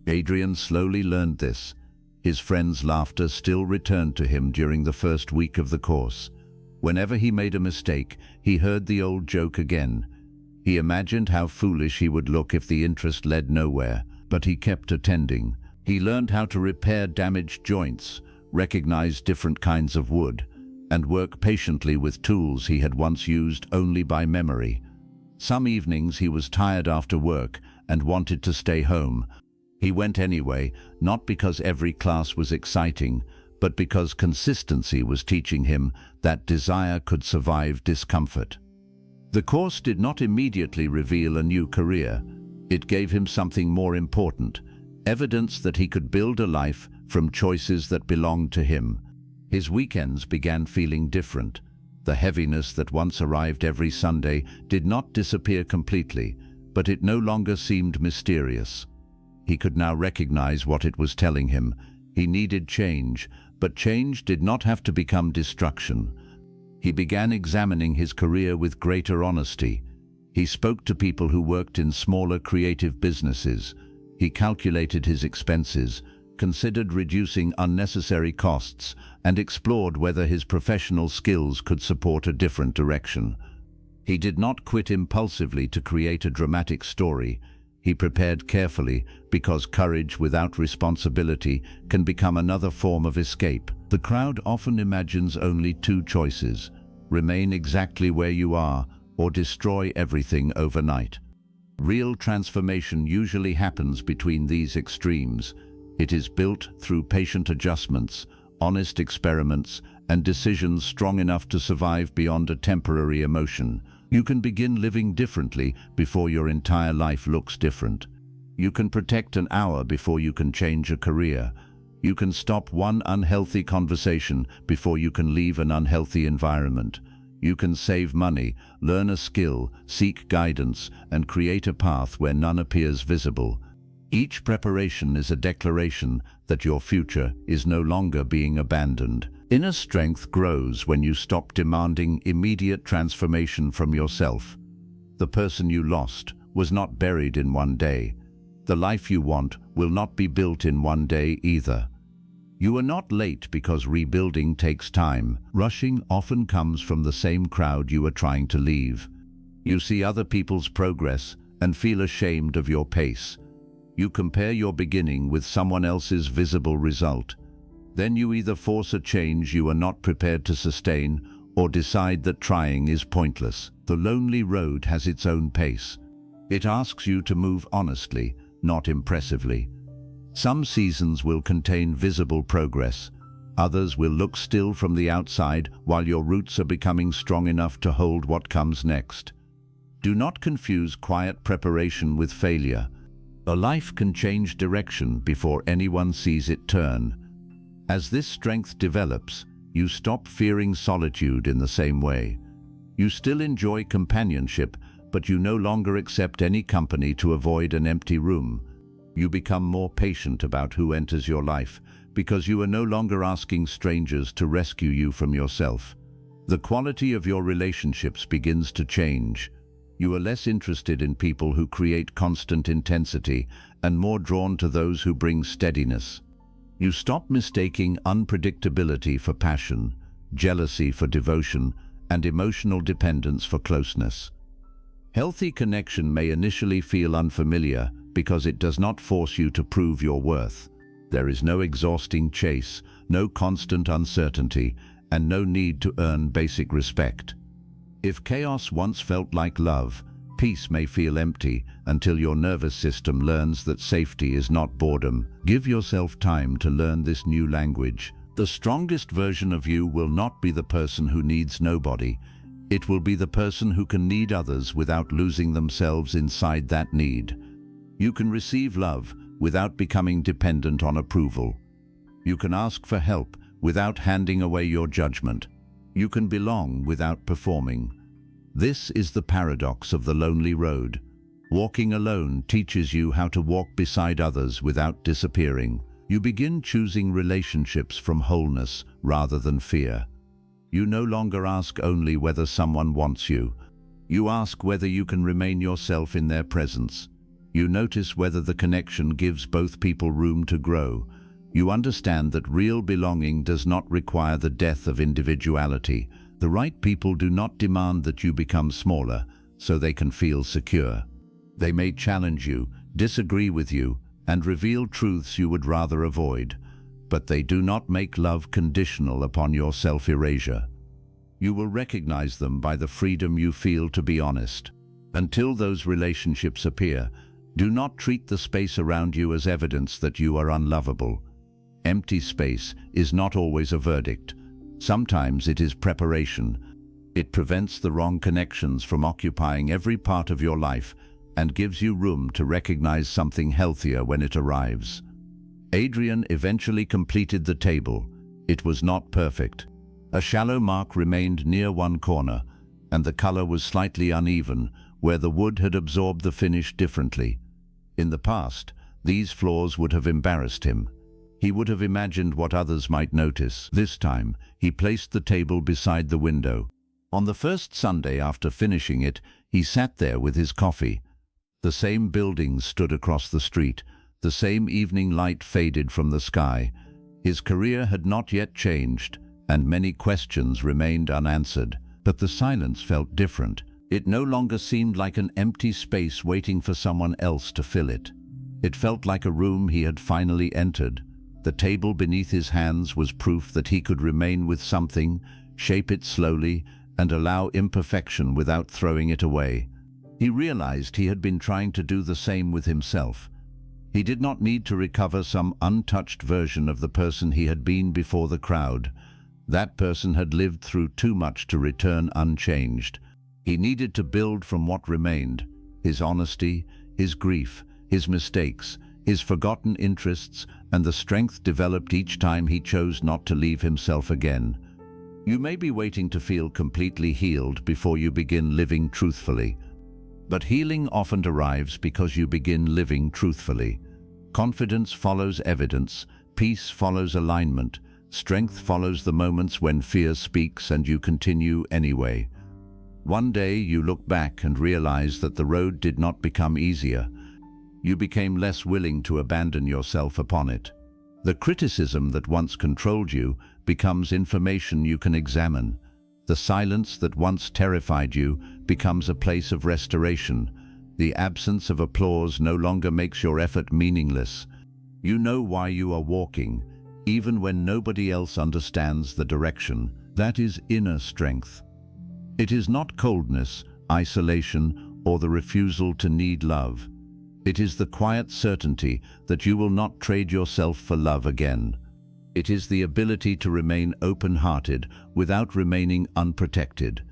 Adrian slowly learned this. His friends' laughter still returned to him during the first week of the course. Whenever he made a mistake, he heard the old joke again. He imagined how foolish he would look if the interest led nowhere, but he kept attending. He learned how to repair damaged joints, recognize different kinds of wood, and work patiently with tools he had once used only by memory. Some evenings he was tired after work and wanted to stay home. He went anyway, not because every class was exciting, but because consistency was teaching him that desire could survive discomfort. The course did not immediately reveal a new career. It gave him something more important, evidence that he could build a life from choices that belonged to him. His weekends began feeling different. The heaviness that once arrived every Sunday did not disappear completely, but it no longer seemed mysterious. He could now recognize what it was telling him. He needed change, but change did not have to become destruction. He began examining his career with greater honesty. He spoke to people who worked in smaller creative businesses. He calculated his expenses, considered reducing unnecessary costs, and explored whether his professional skills could support a different direction. He did not quit impulsively to create a dramatic story. He prepared carefully because courage without responsibility can become another form of escape. The crowd often imagines only two choices: remain exactly where you are or destroy everything overnight. Real transformation usually happens between these extremes. It is built through patient adjustments, honest experiments, and decisions strong enough to survive beyond a temporary emotion. You can begin living differently before your entire life looks different. You can protect an hour before you can change a career. You can stop one unhealthy conversation before you can leave an unhealthy environment. You can save money, learn a skill, seek guidance, and create a path where none appears visible. Each preparation is a declaration that your future is no longer being abandoned. Inner strength grows when you stop demanding immediate transformation from yourself. The person you lost was not buried in one day. The life you want will not be built in one day either. You are not late because rebuilding takes time. Rushing often comes from the same crowd you are trying to leave. You see other people's progress and feel ashamed of your pace. You compare your beginning with someone else's visible result. Then you either force a change you are not prepared to sustain or decide that trying is pointless. The lonely road has its own pace. It asks you to move honestly, not impressively. Some seasons will contain visible progress. Others will look still from the outside while your roots are becoming strong enough to hold what comes next. Do not confuse quiet preparation with failure. A life can change direction before anyone sees it turn. As this strength develops, you stop fearing solitude in the same way. You still enjoy companionship, but you no longer accept any company to avoid an empty room. You become more patient about who enters your life because you are no longer asking strangers to rescue you from yourself. The quality of your relationships begins to change. You are less interested in people who create constant intensity and more drawn to those who bring steadiness. You stop mistaking unpredictability for passion, jealousy for devotion, and emotional dependence for closeness. Healthy connection may initially feel unfamiliar because it does not force you to prove your worth. There is no exhausting chase, no constant uncertainty, and no need to earn basic respect. If chaos once felt like love, peace may feel empty until your nervous system learns that safety is not boredom. Give yourself time to learn this new language. The strongest version of you will not be the person who needs nobody. It will be the person who can need others without losing themselves inside that need. You can receive love without becoming dependent on approval. You can ask for help without handing away your judgment. You can belong without performing. This is the paradox of the lonely road. Walking alone teaches you how to walk beside others without disappearing. You begin choosing relationships from wholeness rather than fear. You no longer ask only whether someone wants you. You ask whether you can remain yourself in their presence. You notice whether the connection gives both people room to grow. You understand that real belonging does not require the death of individuality. The right people do not demand that you become smaller so they can feel secure. They may challenge you, disagree with you, and reveal truths you would rather avoid, but they do not make love conditional upon your self-erasure. You will recognize them by the freedom you feel to be honest. Until those relationships appear, do not treat the space around you as evidence that you are unlovable. Empty space is not always a verdict. Sometimes it is preparation. It prevents the wrong connections from occupying every part of your life and gives you room to recognize something healthier when it arrives. Adrian eventually completed the table. It was not perfect. A shallow mark remained near one corner, and the color was slightly uneven, where the wood had absorbed the finish differently. In the past, these flaws would have embarrassed him. He would have imagined what others might notice. This time, he placed the table beside the window. On the first Sunday after finishing it, he sat there with his coffee. The same buildings stood across the street. The same evening light faded from the sky. His career had not yet changed, and many questions remained unanswered. But the silence felt different. It no longer seemed like an empty space waiting for someone else to fill it. It felt like a room he had finally entered. The table beneath his hands was proof that he could remain with something, shape it slowly, and allow imperfection without throwing it away. He realized he had been trying to do the same with himself. He did not need to recover some untouched version of the person he had been before the crowd. That person had lived through too much to return unchanged. He needed to build from what remained: his honesty, his grief, his mistakes, his forgotten interests, and the strength developed each time he chose not to leave himself again. You may be waiting to feel completely healed before you begin living truthfully. But healing often arrives because you begin living truthfully. Confidence follows evidence, peace follows alignment, strength follows the moments when fear speaks and you continue anyway. One day you look back and realize that the road did not become easier. You became less willing to abandon yourself upon it. The criticism that once controlled you becomes information you can examine. The silence that once terrified you becomes a place of restoration. The absence of applause no longer makes your effort meaningless. You know why you are walking, even when nobody else understands the direction. That is inner strength. It is not coldness, isolation, or the refusal to need love. It is the quiet certainty that you will not trade yourself for love again. It is the ability to remain open-hearted without remaining unprotected.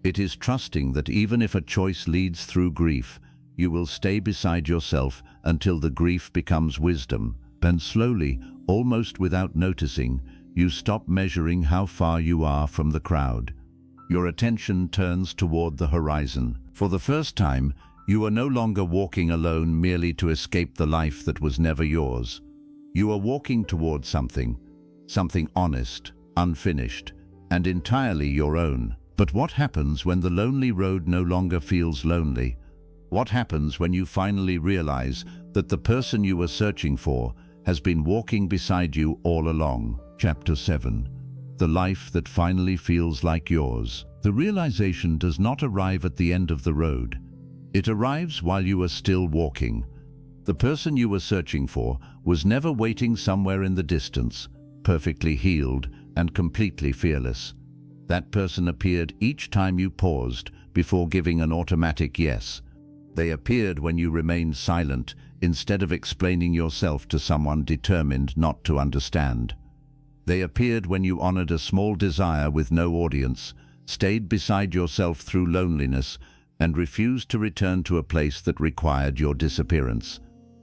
It is trusting that even if a choice leads through grief, you will stay beside yourself until the grief becomes wisdom. And slowly, almost without noticing, you stop measuring how far you are from the crowd. Your attention turns toward the horizon. For the first time, you are no longer walking alone merely to escape the life that was never yours. You are walking toward something honest, unfinished, and entirely your own. But what happens when the lonely road no longer feels lonely? What happens when you finally realize that the person you were searching for has been walking beside you all along? Chapter 7. The life that finally feels like yours. The realization does not arrive at the end of the road. It arrives while you are still walking. The person you were searching for was never waiting somewhere in the distance, perfectly healed and completely fearless. That person appeared each time you paused before giving an automatic yes. They appeared when you remained silent instead of explaining yourself to someone determined not to understand. They appeared when you honored a small desire with no audience, stayed beside yourself through loneliness, and refused to return to a place that required your disappearance.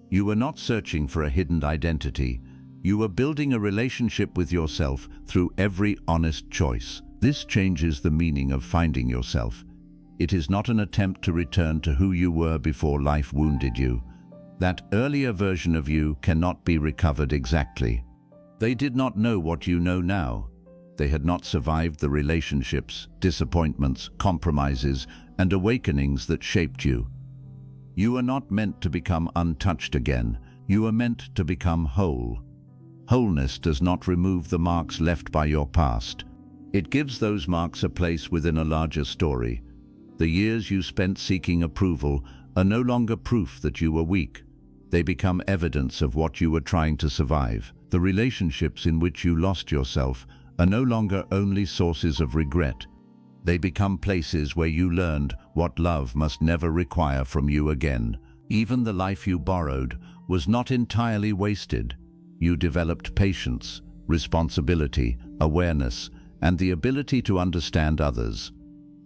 You were not searching for a hidden identity. You were building a relationship with yourself through every honest choice. This changes the meaning of finding yourself. It is not an attempt to return to who you were before life wounded you. That earlier version of you cannot be recovered exactly. They did not know what you know now. They had not survived the relationships, disappointments, compromises, and awakenings that shaped you. You are not meant to become untouched again. You are meant to become whole. Wholeness does not remove the marks left by your past. It gives those marks a place within a larger story. The years you spent seeking approval are no longer proof that you were weak. They become evidence of what you were trying to survive. The relationships in which you lost yourself are no longer only sources of regret. They become places where you learned what love must never require from you again. Even the life you borrowed was not entirely wasted. You developed patience, responsibility, awareness, and the ability to understand others.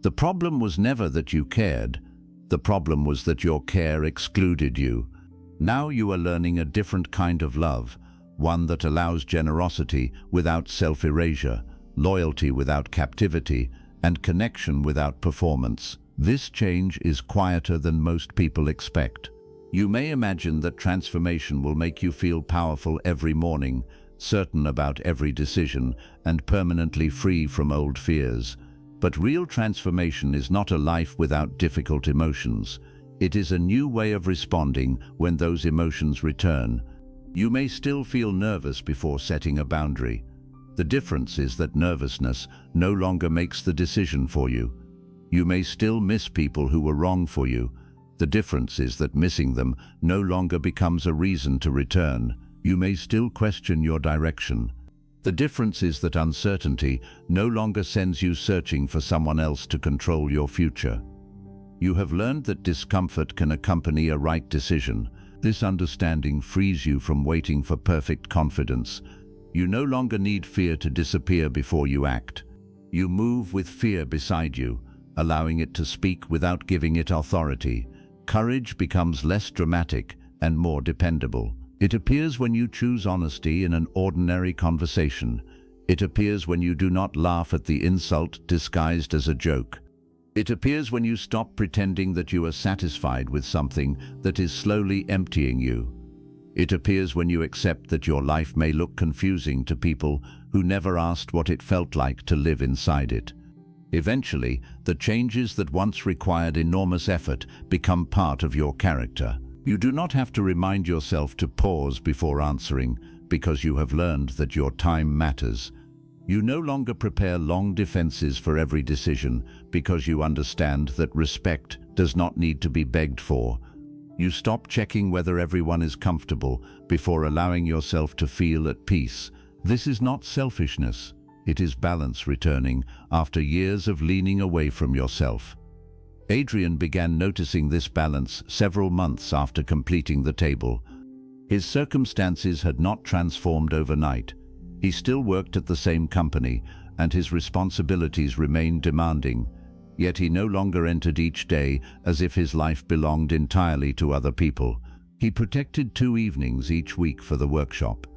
The problem was never that you cared. The problem was that your care excluded you. Now you are learning a different kind of love, one that allows generosity without self-erasure, loyalty without captivity, and connection without performance. This change is quieter than most people expect. You may imagine that transformation will make you feel powerful every morning, certain about every decision, and permanently free from old fears. But real transformation is not a life without difficult emotions. It is a new way of responding when those emotions return. You may still feel nervous before setting a boundary. The difference is that nervousness no longer makes the decision for you. You may still miss people who were wrong for you. The difference is that missing them no longer becomes a reason to return. You may still question your direction. The difference is that uncertainty no longer sends you searching for someone else to control your future. You have learned that discomfort can accompany a right decision. This understanding frees you from waiting for perfect confidence. You no longer need fear to disappear before you act. You move with fear beside you, allowing it to speak without giving it authority. Courage becomes less dramatic and more dependable. It appears when you choose honesty in an ordinary conversation. It appears when you do not laugh at the insult disguised as a joke. It appears when you stop pretending that you are satisfied with something that is slowly emptying you. It appears when you accept that your life may look confusing to people who never asked what it felt like to live inside it. Eventually, the changes that once required enormous effort become part of your character. You do not have to remind yourself to pause before answering, because you have learned that your time matters. You no longer prepare long defenses for every decision, because you understand that respect does not need to be begged for. You stop checking whether everyone is comfortable before allowing yourself to feel at peace. This is not selfishness. It is balance returning after years of leaning away from yourself. Adrian began noticing this balance several months after completing the table. His circumstances had not transformed overnight. He still worked at the same company, and his responsibilities remained demanding. Yet he no longer entered each day as if his life belonged entirely to other people. He protected 2 evenings each week for the workshop.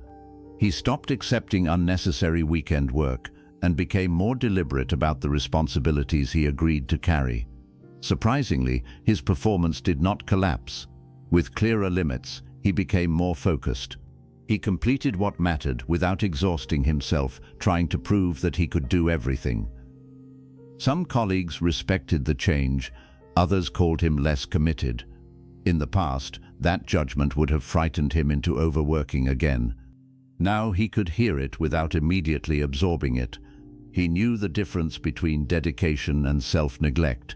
He stopped accepting unnecessary weekend work and became more deliberate about the responsibilities he agreed to carry. Surprisingly, his performance did not collapse. With clearer limits, he became more focused. He completed what mattered without exhausting himself trying to prove that he could do everything. Some colleagues respected the change, others called him less committed. In the past, that judgment would have frightened him into overworking again. Now he could hear it without immediately absorbing it. He knew the difference between dedication and self-neglect.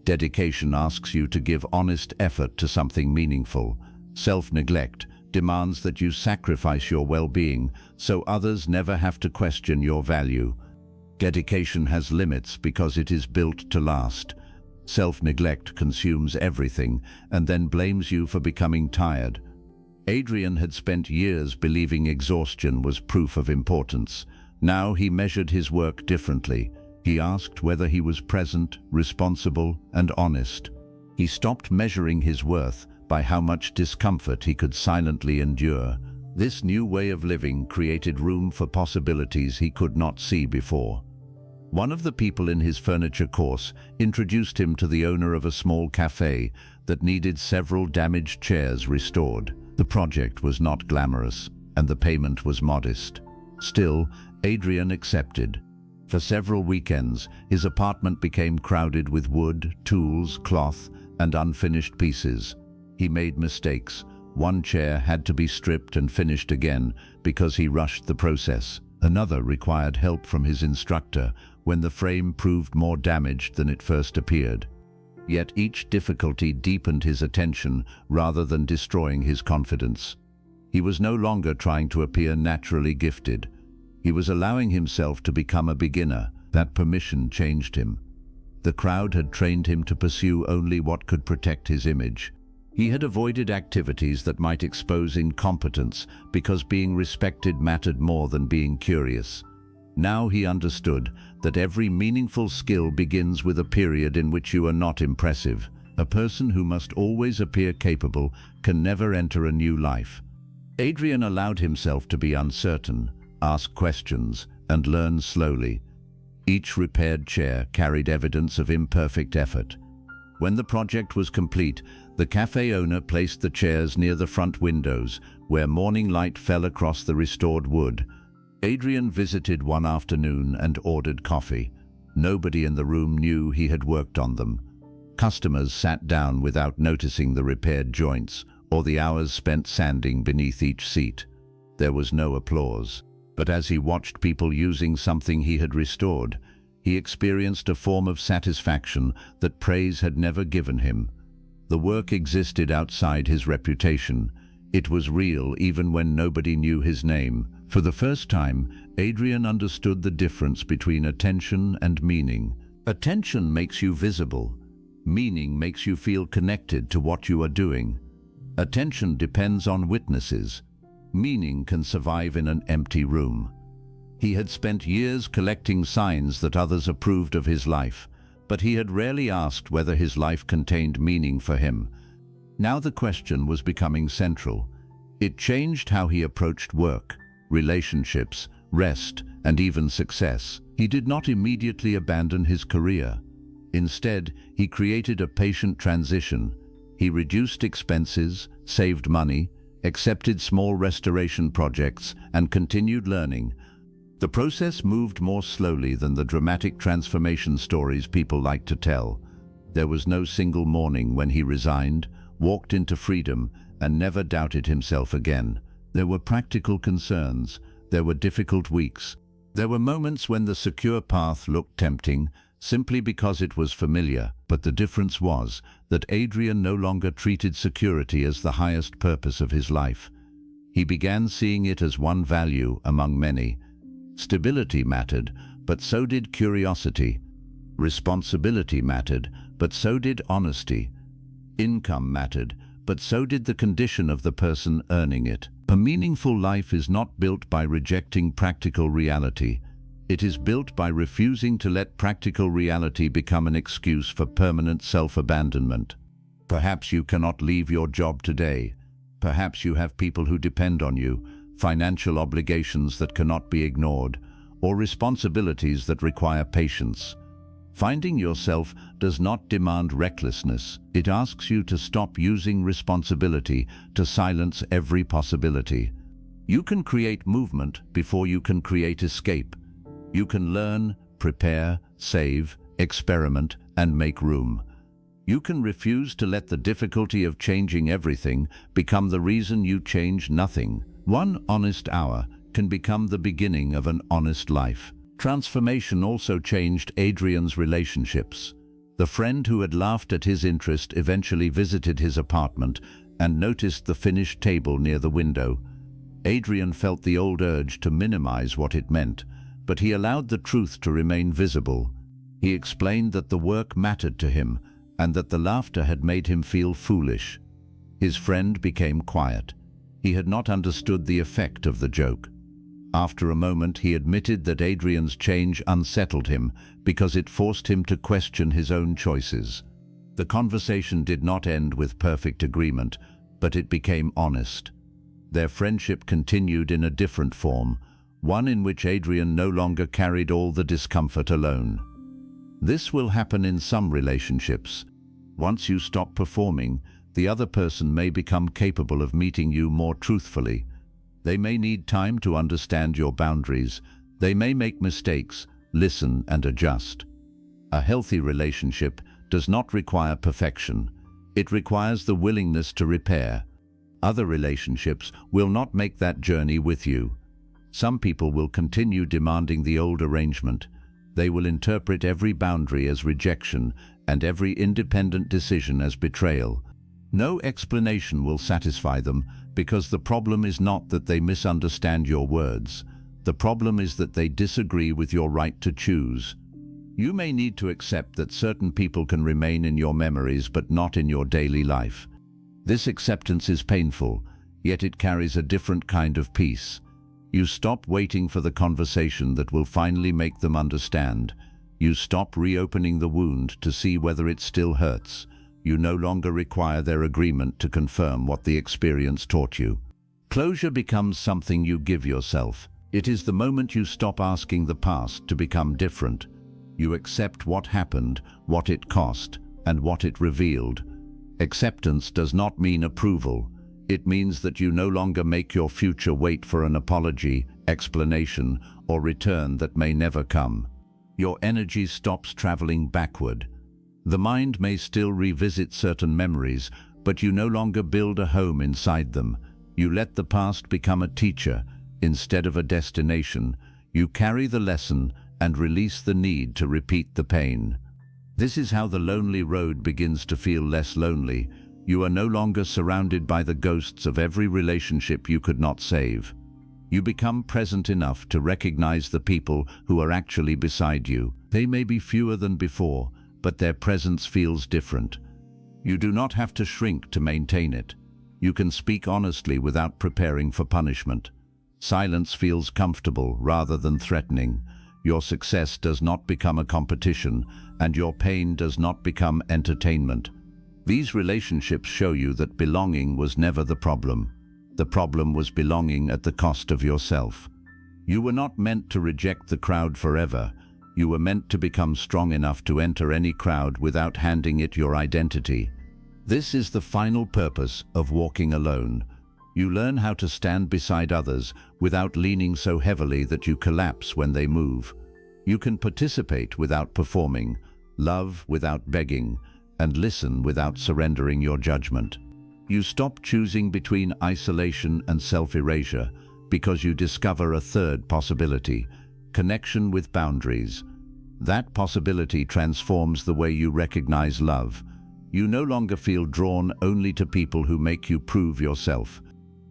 Dedication asks you to give honest effort to something meaningful. Self-neglect demands that you sacrifice your well-being so others never have to question your value. Dedication has limits because it is built to last. Self-neglect consumes everything and then blames you for becoming tired. Adrian had spent years believing exhaustion was proof of importance. Now he measured his work differently. He asked whether he was present, responsible, and honest. He stopped measuring his worth by how much discomfort he could silently endure. This new way of living created room for possibilities he could not see before. One of the people in his furniture course introduced him to the owner of a small cafe that needed several damaged chairs restored. The project was not glamorous, and the payment was modest. Still, Adrian accepted. For several weekends, his apartment became crowded with wood, tools, cloth, and unfinished pieces. He made mistakes. One chair had to be stripped and finished again because he rushed the process. Another required help from his instructor when the frame proved more damaged than it first appeared. Yet each difficulty deepened his attention rather than destroying his confidence. He was no longer trying to appear naturally gifted. He was allowing himself to become a beginner. That permission changed him. The crowd had trained him to pursue only what could protect his image. He had avoided activities that might expose incompetence because being respected mattered more than being curious. Now he understood that every meaningful skill begins with a period in which you are not impressive. A person who must always appear capable can never enter a new life. Adrian allowed himself to be uncertain, ask questions, and learn slowly. Each repaired chair carried evidence of imperfect effort. When the project was complete, the cafe owner placed the chairs near the front windows, where morning light fell across the restored wood. Adrian visited one afternoon and ordered coffee. Nobody in the room knew he had worked on them. Customers sat down without noticing the repaired joints or the hours spent sanding beneath each seat. There was no applause, but as he watched people using something he had restored, he experienced a form of satisfaction that praise had never given him. The work existed outside his reputation. It was real even when nobody knew his name. For the first time, Adrian understood the difference between attention and meaning. Attention makes you visible. Meaning makes you feel connected to what you are doing. Attention depends on witnesses. Meaning can survive in an empty room. He had spent years collecting signs that others approved of his life, but he had rarely asked whether his life contained meaning for him. Now the question was becoming central. It changed how he approached work, relationships, rest, and even success. He did not immediately abandon his career. Instead, he created a patient transition. He reduced expenses, saved money, accepted small restoration projects, and continued learning. The process moved more slowly than the dramatic transformation stories people like to tell. There was no single morning when he resigned, walked into freedom, and never doubted himself again. There were practical concerns. There were difficult weeks. There were moments when the secure path looked tempting, simply because it was familiar. But the difference was that Adrian no longer treated security as the highest purpose of his life. He began seeing it as one value among many. Stability mattered, but so did curiosity. Responsibility mattered, but so did honesty. Income mattered, but so did the condition of the person earning it. A meaningful life is not built by rejecting practical reality. It is built by refusing to let practical reality become an excuse for permanent self-abandonment. Perhaps you cannot leave your job today. Perhaps you have people who depend on you, financial obligations that cannot be ignored, or responsibilities that require patience. Finding yourself does not demand recklessness. It asks you to stop using responsibility to silence every possibility. You can create movement before you can create escape. You can learn, prepare, save, experiment, and make room. You can refuse to let the difficulty of changing everything become the reason you change nothing. One honest hour can become the beginning of an honest life. Transformation also changed Adrian's relationships. The friend who had laughed at his interest eventually visited his apartment and noticed the finished table near the window. Adrian felt the old urge to minimize what it meant, but he allowed the truth to remain visible. He explained that the work mattered to him and that the laughter had made him feel foolish. His friend became quiet. He had not understood the effect of the joke. After a moment, he admitted that Adrian's change unsettled him because it forced him to question his own choices. The conversation did not end with perfect agreement, but it became honest. Their friendship continued in a different form, one in which Adrian no longer carried all the discomfort alone. This will happen in some relationships. Once you stop performing, the other person may become capable of meeting you more truthfully. They may need time to understand your boundaries. They may make mistakes, listen and adjust. A healthy relationship does not require perfection. It requires the willingness to repair. Other relationships will not make that journey with you. Some people will continue demanding the old arrangement. They will interpret every boundary as rejection and every independent decision as betrayal. No explanation will satisfy them, because the problem is not that they misunderstand your words. The problem is that they disagree with your right to choose. You may need to accept that certain people can remain in your memories but not in your daily life. This acceptance is painful, yet it carries a different kind of peace. You stop waiting for the conversation that will finally make them understand. You stop reopening the wound to see whether it still hurts. You no longer require their agreement to confirm what the experience taught you. Closure becomes something you give yourself. It is the moment you stop asking the past to become different. You accept what happened, what it cost, and what it revealed. Acceptance does not mean approval. It means that you no longer make your future wait for an apology, explanation, or return that may never come. Your energy stops traveling backward. The mind may still revisit certain memories, but you no longer build a home inside them. You let the past become a teacher instead of a destination. You carry the lesson and release the need to repeat the pain. This is how the lonely road begins to feel less lonely. You are no longer surrounded by the ghosts of every relationship you could not save. You become present enough to recognize the people who are actually beside you. They may be fewer than before, but their presence feels different. You do not have to shrink to maintain it. You can speak honestly without preparing for punishment. Silence feels comfortable rather than threatening. Your success does not become a competition, and your pain does not become entertainment. These relationships show you that belonging was never the problem. The problem was belonging at the cost of yourself. You were not meant to reject the crowd forever. You were meant to become strong enough to enter any crowd without handing it your identity. This is the final purpose of walking alone. You learn how to stand beside others without leaning so heavily that you collapse when they move. You can participate without performing, love without begging, and listen without surrendering your judgment. You stop choosing between isolation and self-erasure because you discover a third possibility: connection with boundaries. That possibility transforms the way you recognize love. You no longer feel drawn only to people who make you prove yourself.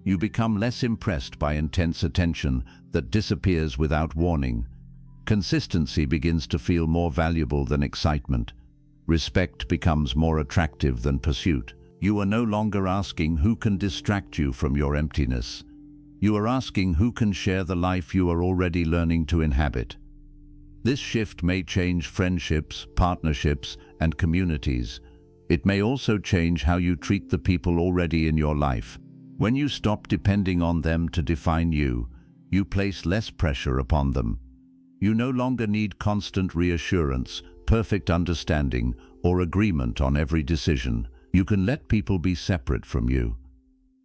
You become less impressed by intense attention that disappears without warning. Consistency begins to feel more valuable than excitement. Respect becomes more attractive than pursuit. You are no longer asking who can distract you from your emptiness. You are asking who can share the life you are already learning to inhabit. This shift may change friendships, partnerships, and communities. It may also change how you treat the people already in your life. When you stop depending on them to define you, you place less pressure upon them. You no longer need constant reassurance, perfect understanding, or agreement on every decision. You can let people be separate from you.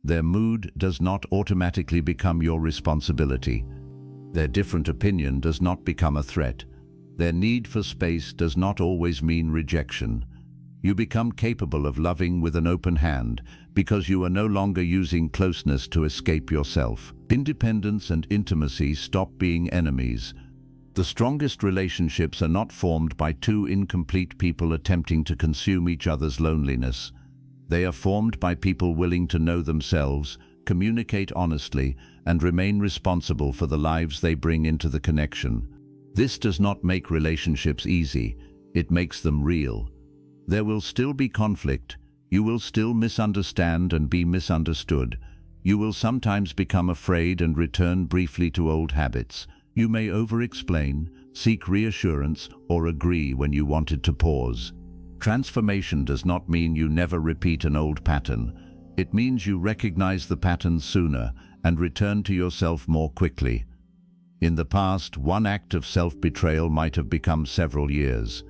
Their mood does not automatically become your responsibility. Their different opinion does not become a threat. Their need for space does not always mean rejection. You become capable of loving with an open hand because you are no longer using closeness to escape yourself. Independence and intimacy stop being enemies. The strongest relationships are not formed by two incomplete people attempting to consume each other's loneliness. They are formed by people willing to know themselves, communicate honestly, and remain responsible for the lives they bring into the connection. This does not make relationships easy. It makes them real. There will still be conflict. You will still misunderstand and be misunderstood. You will sometimes become afraid and return briefly to old habits. You may over-explain, seek reassurance, or agree when you wanted to pause. Transformation does not mean you never repeat an old pattern. It means you recognize the pattern sooner and return to yourself more quickly. In the past, one act of self-betrayal might have become several years.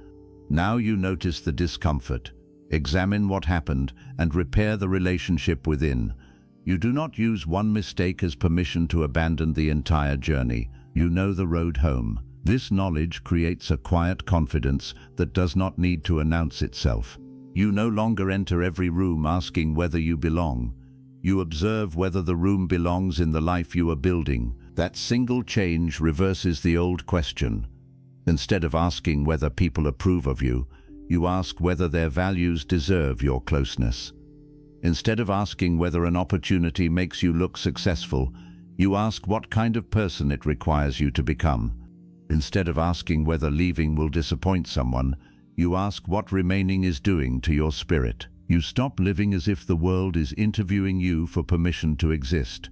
Now you notice the discomfort, examine what happened, and repair the relationship within. You do not use one mistake as permission to abandon the entire journey. You know the road home. This knowledge creates a quiet confidence that does not need to announce itself. You no longer enter every room asking whether you belong. You observe whether the room belongs in the life you are building. That single change reverses the old question. Instead of asking whether people approve of you, you ask whether their values deserve your closeness. Instead of asking whether an opportunity makes you look successful, you ask what kind of person it requires you to become. Instead of asking whether leaving will disappoint someone, you ask what remaining is doing to your spirit. You stop living as if the world is interviewing you for permission to exist.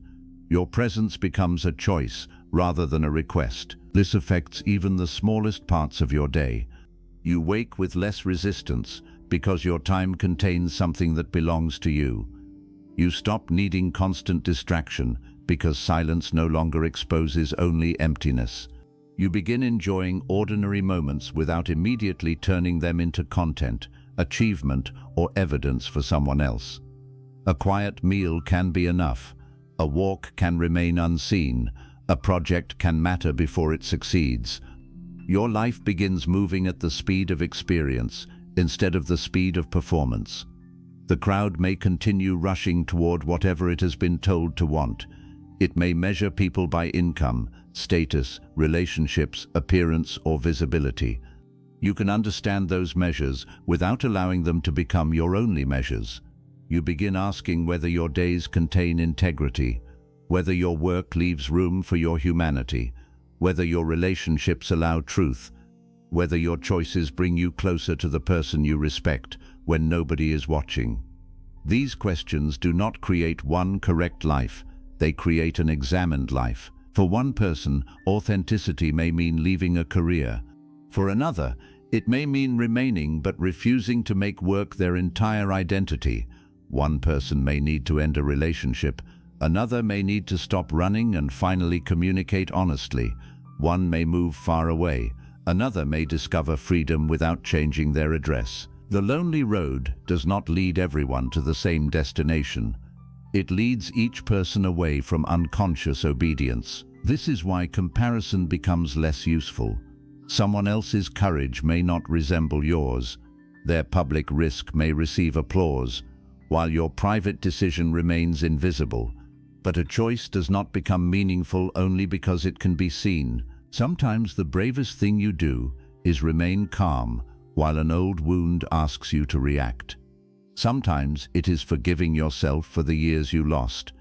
Your presence becomes a choice rather than a request. This affects even the smallest parts of your day. You wake with less resistance because your time contains something that belongs to you. You stop needing constant distraction because silence no longer exposes only emptiness. You begin enjoying ordinary moments without immediately turning them into content, achievement, or evidence for someone else. A quiet meal can be enough. A walk can remain unseen. A project can matter before it succeeds. Your life begins moving at the speed of experience instead of the speed of performance. The crowd may continue rushing toward whatever it has been told to want. It may measure people by income, status, relationships, appearance, or visibility. You can understand those measures without allowing them to become your only measures. You begin asking whether your days contain integrity, whether your work leaves room for your humanity, whether your relationships allow truth, whether your choices bring you closer to the person you respect when nobody is watching. These questions do not create one correct life, they create an examined life. For one person, authenticity may mean leaving a career. For another, it may mean remaining but refusing to make work their entire identity. One person may need to end a relationship, another may need to stop running and finally communicate honestly. One may move far away, another may discover freedom without changing their address. The lonely road does not lead everyone to the same destination. It leads each person away from unconscious obedience. This is why comparison becomes less useful. Someone else's courage may not resemble yours. Their public risk may receive applause, while your private decision remains invisible. But a choice does not become meaningful only because it can be seen. Sometimes the bravest thing you do is remain calm while an old wound asks you to react. Sometimes it is forgiving yourself for the years you lost.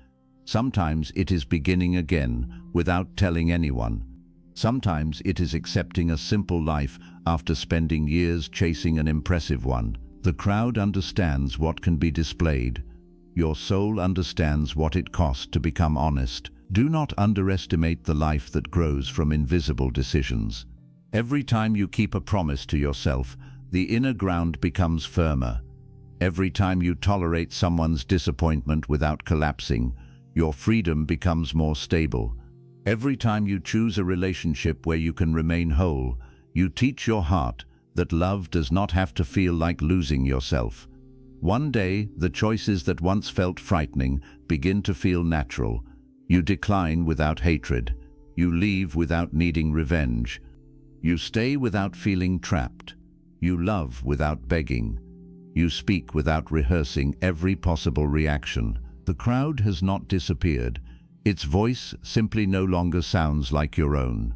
Sometimes it is beginning again without telling anyone. Sometimes it is accepting a simple life after spending years chasing an impressive one. The crowd understands what can be displayed. Your soul understands what it costs to become honest. Do not underestimate the life that grows from invisible decisions. Every time you keep a promise to yourself, the inner ground becomes firmer. Every time you tolerate someone's disappointment without collapsing, your freedom becomes more stable. Every time you choose a relationship where you can remain whole, you teach your heart that love does not have to feel like losing yourself. One day, the choices that once felt frightening begin to feel natural. You decline without hatred. You leave without needing revenge. You stay without feeling trapped. You love without begging. You speak without rehearsing every possible reaction. The crowd has not disappeared. Its voice simply no longer sounds like your own.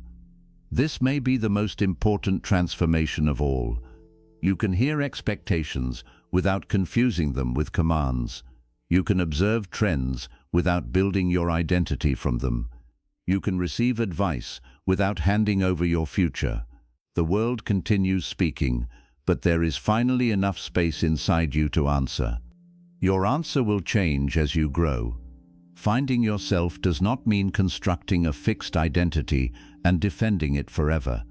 This may be the most important transformation of all. You can hear expectations without confusing them with commands. You can observe trends without building your identity from them. You can receive advice without handing over your future. The world continues speaking, but there is finally enough space inside you to answer. Your answer will change as you grow. Finding yourself does not mean constructing a fixed identity and defending it forever.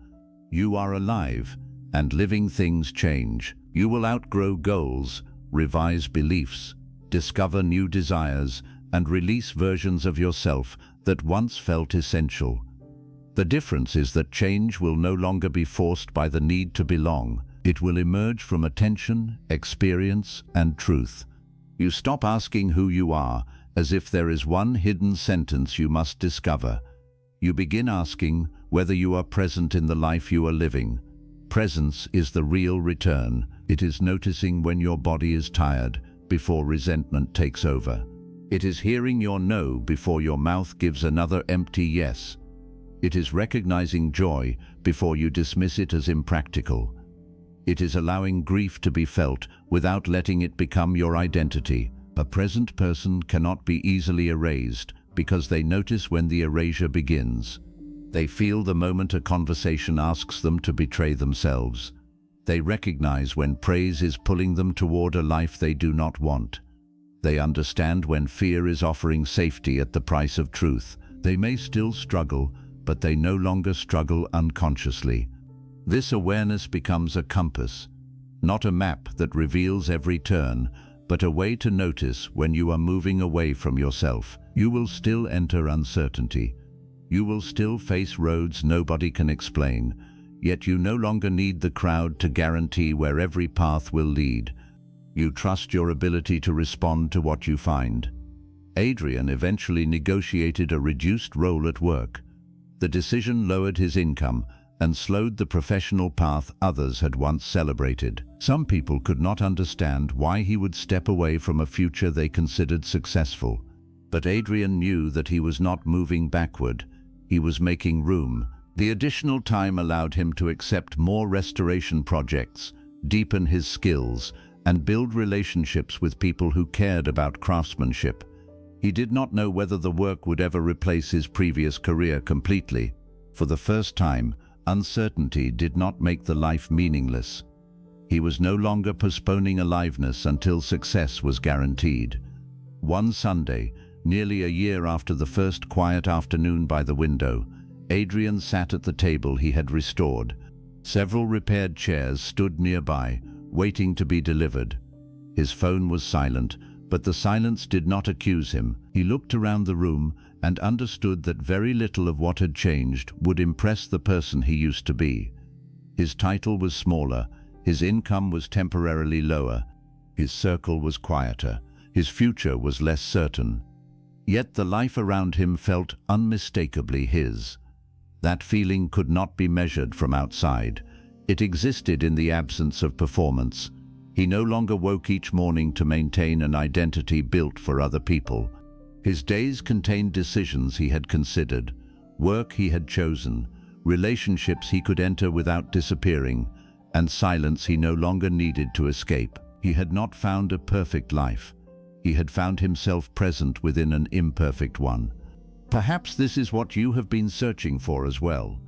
You are alive, and living things change. You will outgrow goals, revise beliefs, discover new desires, and release versions of yourself that once felt essential. The difference is that change will no longer be forced by the need to belong. It will emerge from attention, experience, and truth. You stop asking who you are as if there is one hidden sentence you must discover. You begin asking whether you are present in the life you are living. Presence is the real return. It is noticing when your body is tired before resentment takes over. It is hearing your no before your mouth gives another empty yes. It is recognizing joy before you dismiss it as impractical. It is allowing grief to be felt without letting it become your identity. A present person cannot be easily erased because they notice when the erasure begins. They feel the moment a conversation asks them to betray themselves. They recognize when praise is pulling them toward a life they do not want. They understand when fear is offering safety at the price of truth. They may still struggle, but they no longer struggle unconsciously. This awareness becomes a compass, not a map that reveals every turn, but a way to notice when you are moving away from yourself. You will still enter uncertainty. You will still face roads nobody can explain, yet you no longer need the crowd to guarantee where every path will lead. You trust your ability to respond to what you find. Adrian eventually negotiated a reduced role at work. The decision lowered his income and slowed the professional path others had once celebrated. Some people could not understand why he would step away from a future they considered successful. But Adrian knew that he was not moving backward. He was making room. The additional time allowed him to accept more restoration projects, deepen his skills, and build relationships with people who cared about craftsmanship. He did not know whether the work would ever replace his previous career completely. For the first time, uncertainty did not make the life meaningless. He was no longer postponing aliveness until success was guaranteed. One Sunday, nearly a year after the first quiet afternoon by the window, Adrian sat at the table he had restored. Several repaired chairs stood nearby, waiting to be delivered. His phone was silent, but the silence did not accuse him. He looked around the room and understood that very little of what had changed would impress the person he used to be. His title was smaller, his income was temporarily lower, his circle was quieter, his future was less certain. Yet the life around him felt unmistakably his. That feeling could not be measured from outside. It existed in the absence of performance. He no longer woke each morning to maintain an identity built for other people. His days contained decisions he had considered, work he had chosen, relationships he could enter without disappearing, and silence he no longer needed to escape. He had not found a perfect life. He had found himself present within an imperfect one. Perhaps this is what you have been searching for as well.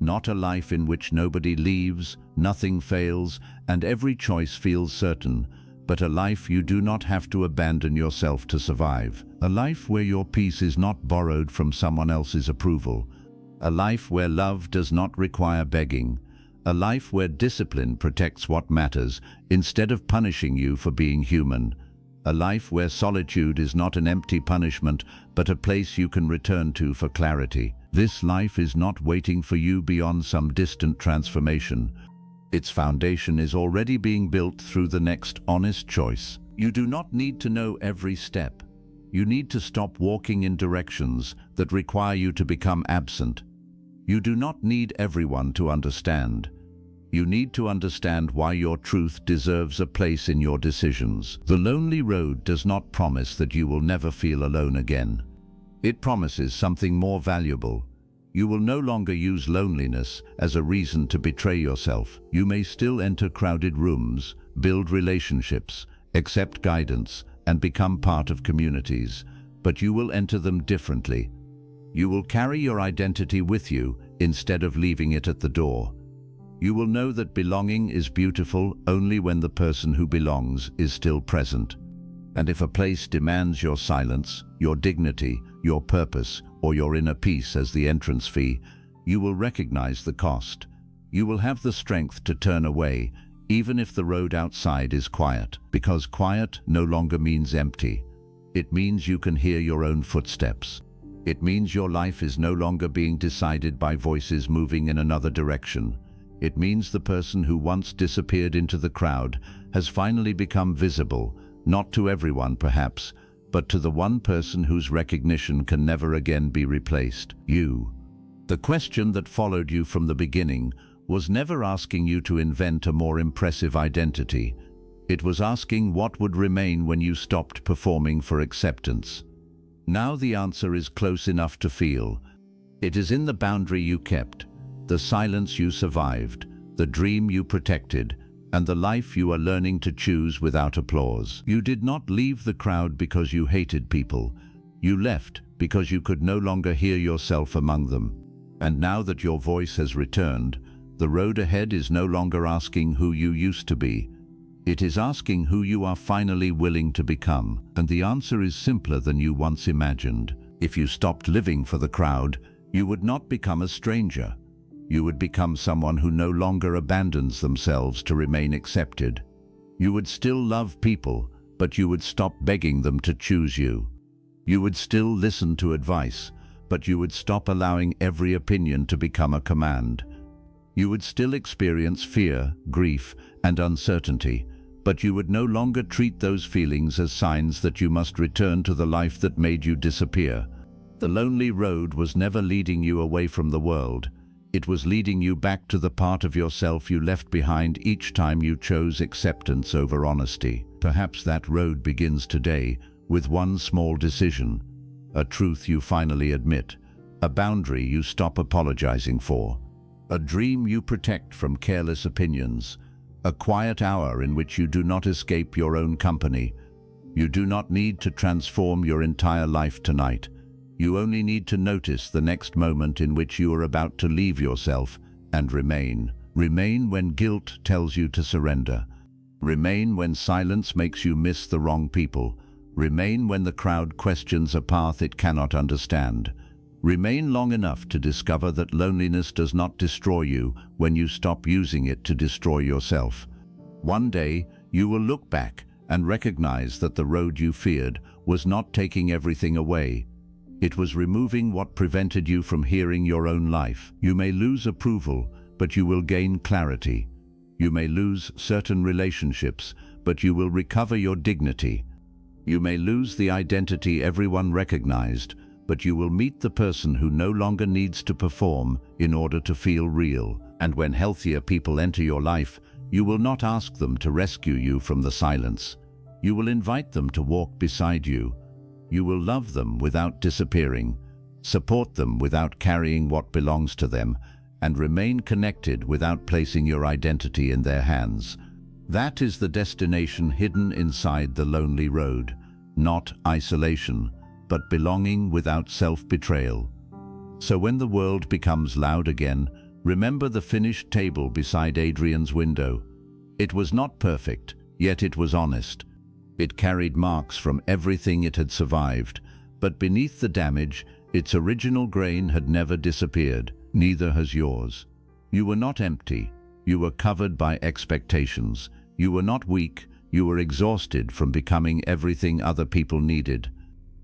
Not a life in which nobody leaves, nothing fails, and every choice feels certain, but a life you do not have to abandon yourself to survive. A life where your peace is not borrowed from someone else's approval. A life where love does not require begging. A life where discipline protects what matters instead of punishing you for being human. A life where solitude is not an empty punishment, but a place you can return to for clarity. This life is not waiting for you beyond some distant transformation. Its foundation is already being built through the next honest choice. You do not need to know every step. You need to stop walking in directions that require you to become absent. You do not need everyone to understand. You need to understand why your truth deserves a place in your decisions. The lonely road does not promise that you will never feel alone again. It promises something more valuable. You will no longer use loneliness as a reason to betray yourself. You may still enter crowded rooms, build relationships, accept guidance, and become part of communities, but you will enter them differently. You will carry your identity with you instead of leaving it at the door. You will know that belonging is beautiful only when the person who belongs is still present. And if a place demands your silence, your dignity, your purpose, or your inner peace as the entrance fee, you will recognize the cost. You will have the strength to turn away, even if the road outside is quiet, because quiet no longer means empty. It means you can hear your own footsteps. It means your life is no longer being decided by voices moving in another direction. It means the person who once disappeared into the crowd has finally become visible, not to everyone perhaps, but to the one person whose recognition can never again be replaced: you. The question that followed you from the beginning was never asking you to invent a more impressive identity. It was asking what would remain when you stopped performing for acceptance. Now the answer is close enough to feel. It is in the boundary you kept, the silence you survived, the dream you protected, and the life you are learning to choose without applause. You did not leave the crowd because you hated people. You left because you could no longer hear yourself among them. And now that your voice has returned, the road ahead is no longer asking who you used to be. It is asking who you are finally willing to become. And the answer is simpler than you once imagined. If you stopped living for the crowd, you would not become a stranger. You would become someone who no longer abandons themselves to remain accepted. You would still love people, but you would stop begging them to choose you. You would still listen to advice, but you would stop allowing every opinion to become a command. You would still experience fear, grief, and uncertainty, but you would no longer treat those feelings as signs that you must return to the life that made you disappear. The lonely road was never leading you away from the world. It was leading you back to the part of yourself you left behind each time you chose acceptance over honesty. Perhaps that road begins today with one small decision, a truth you finally admit, a boundary you stop apologizing for, a dream you protect from careless opinions, a quiet hour in which you do not escape your own company. You do not need to transform your entire life tonight. You only need to notice the next moment in which you are about to leave yourself and remain. Remain when guilt tells you to surrender. Remain when silence makes you miss the wrong people. Remain when the crowd questions a path it cannot understand. Remain long enough to discover that loneliness does not destroy you when you stop using it to destroy yourself. One day, you will look back and recognize that the road you feared was not taking everything away. It was removing what prevented you from hearing your own life. You may lose approval, but you will gain clarity. You may lose certain relationships, but you will recover your dignity. You may lose the identity everyone recognized, but you will meet the person who no longer needs to perform in order to feel real. And when healthier people enter your life, you will not ask them to rescue you from the silence. You will invite them to walk beside you. You will love them without disappearing, support them without carrying what belongs to them, and remain connected without placing your identity in their hands. That is the destination hidden inside the lonely road, not isolation, but belonging without self-betrayal. So when the world becomes loud again, remember the finished table beside Adrian's window. It was not perfect, yet it was honest. It carried marks from everything it had survived, but beneath the damage, its original grain had never disappeared. Neither has yours. You were not empty. You were covered by expectations. You were not weak. You were exhausted from becoming everything other people needed.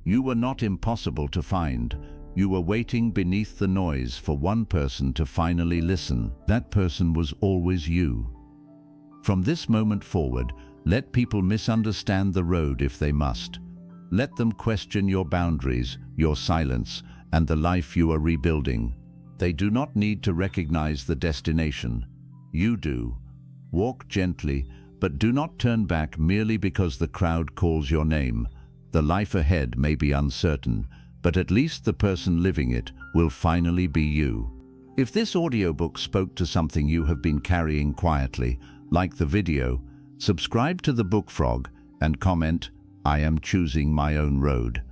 You were not impossible to find. You were waiting beneath the noise for one person to finally listen. That person was always you. From this moment forward, let people misunderstand the road if they must. Let them question your boundaries, your silence, and the life you are rebuilding. They do not need to recognize the destination. You do. Walk gently, but do not turn back merely because the crowd calls your name. The life ahead may be uncertain, but at least the person living it will finally be you. If this audiobook spoke to something you have been carrying quietly, like the video, subscribe to the Book Frog and comment, "I am choosing my own road."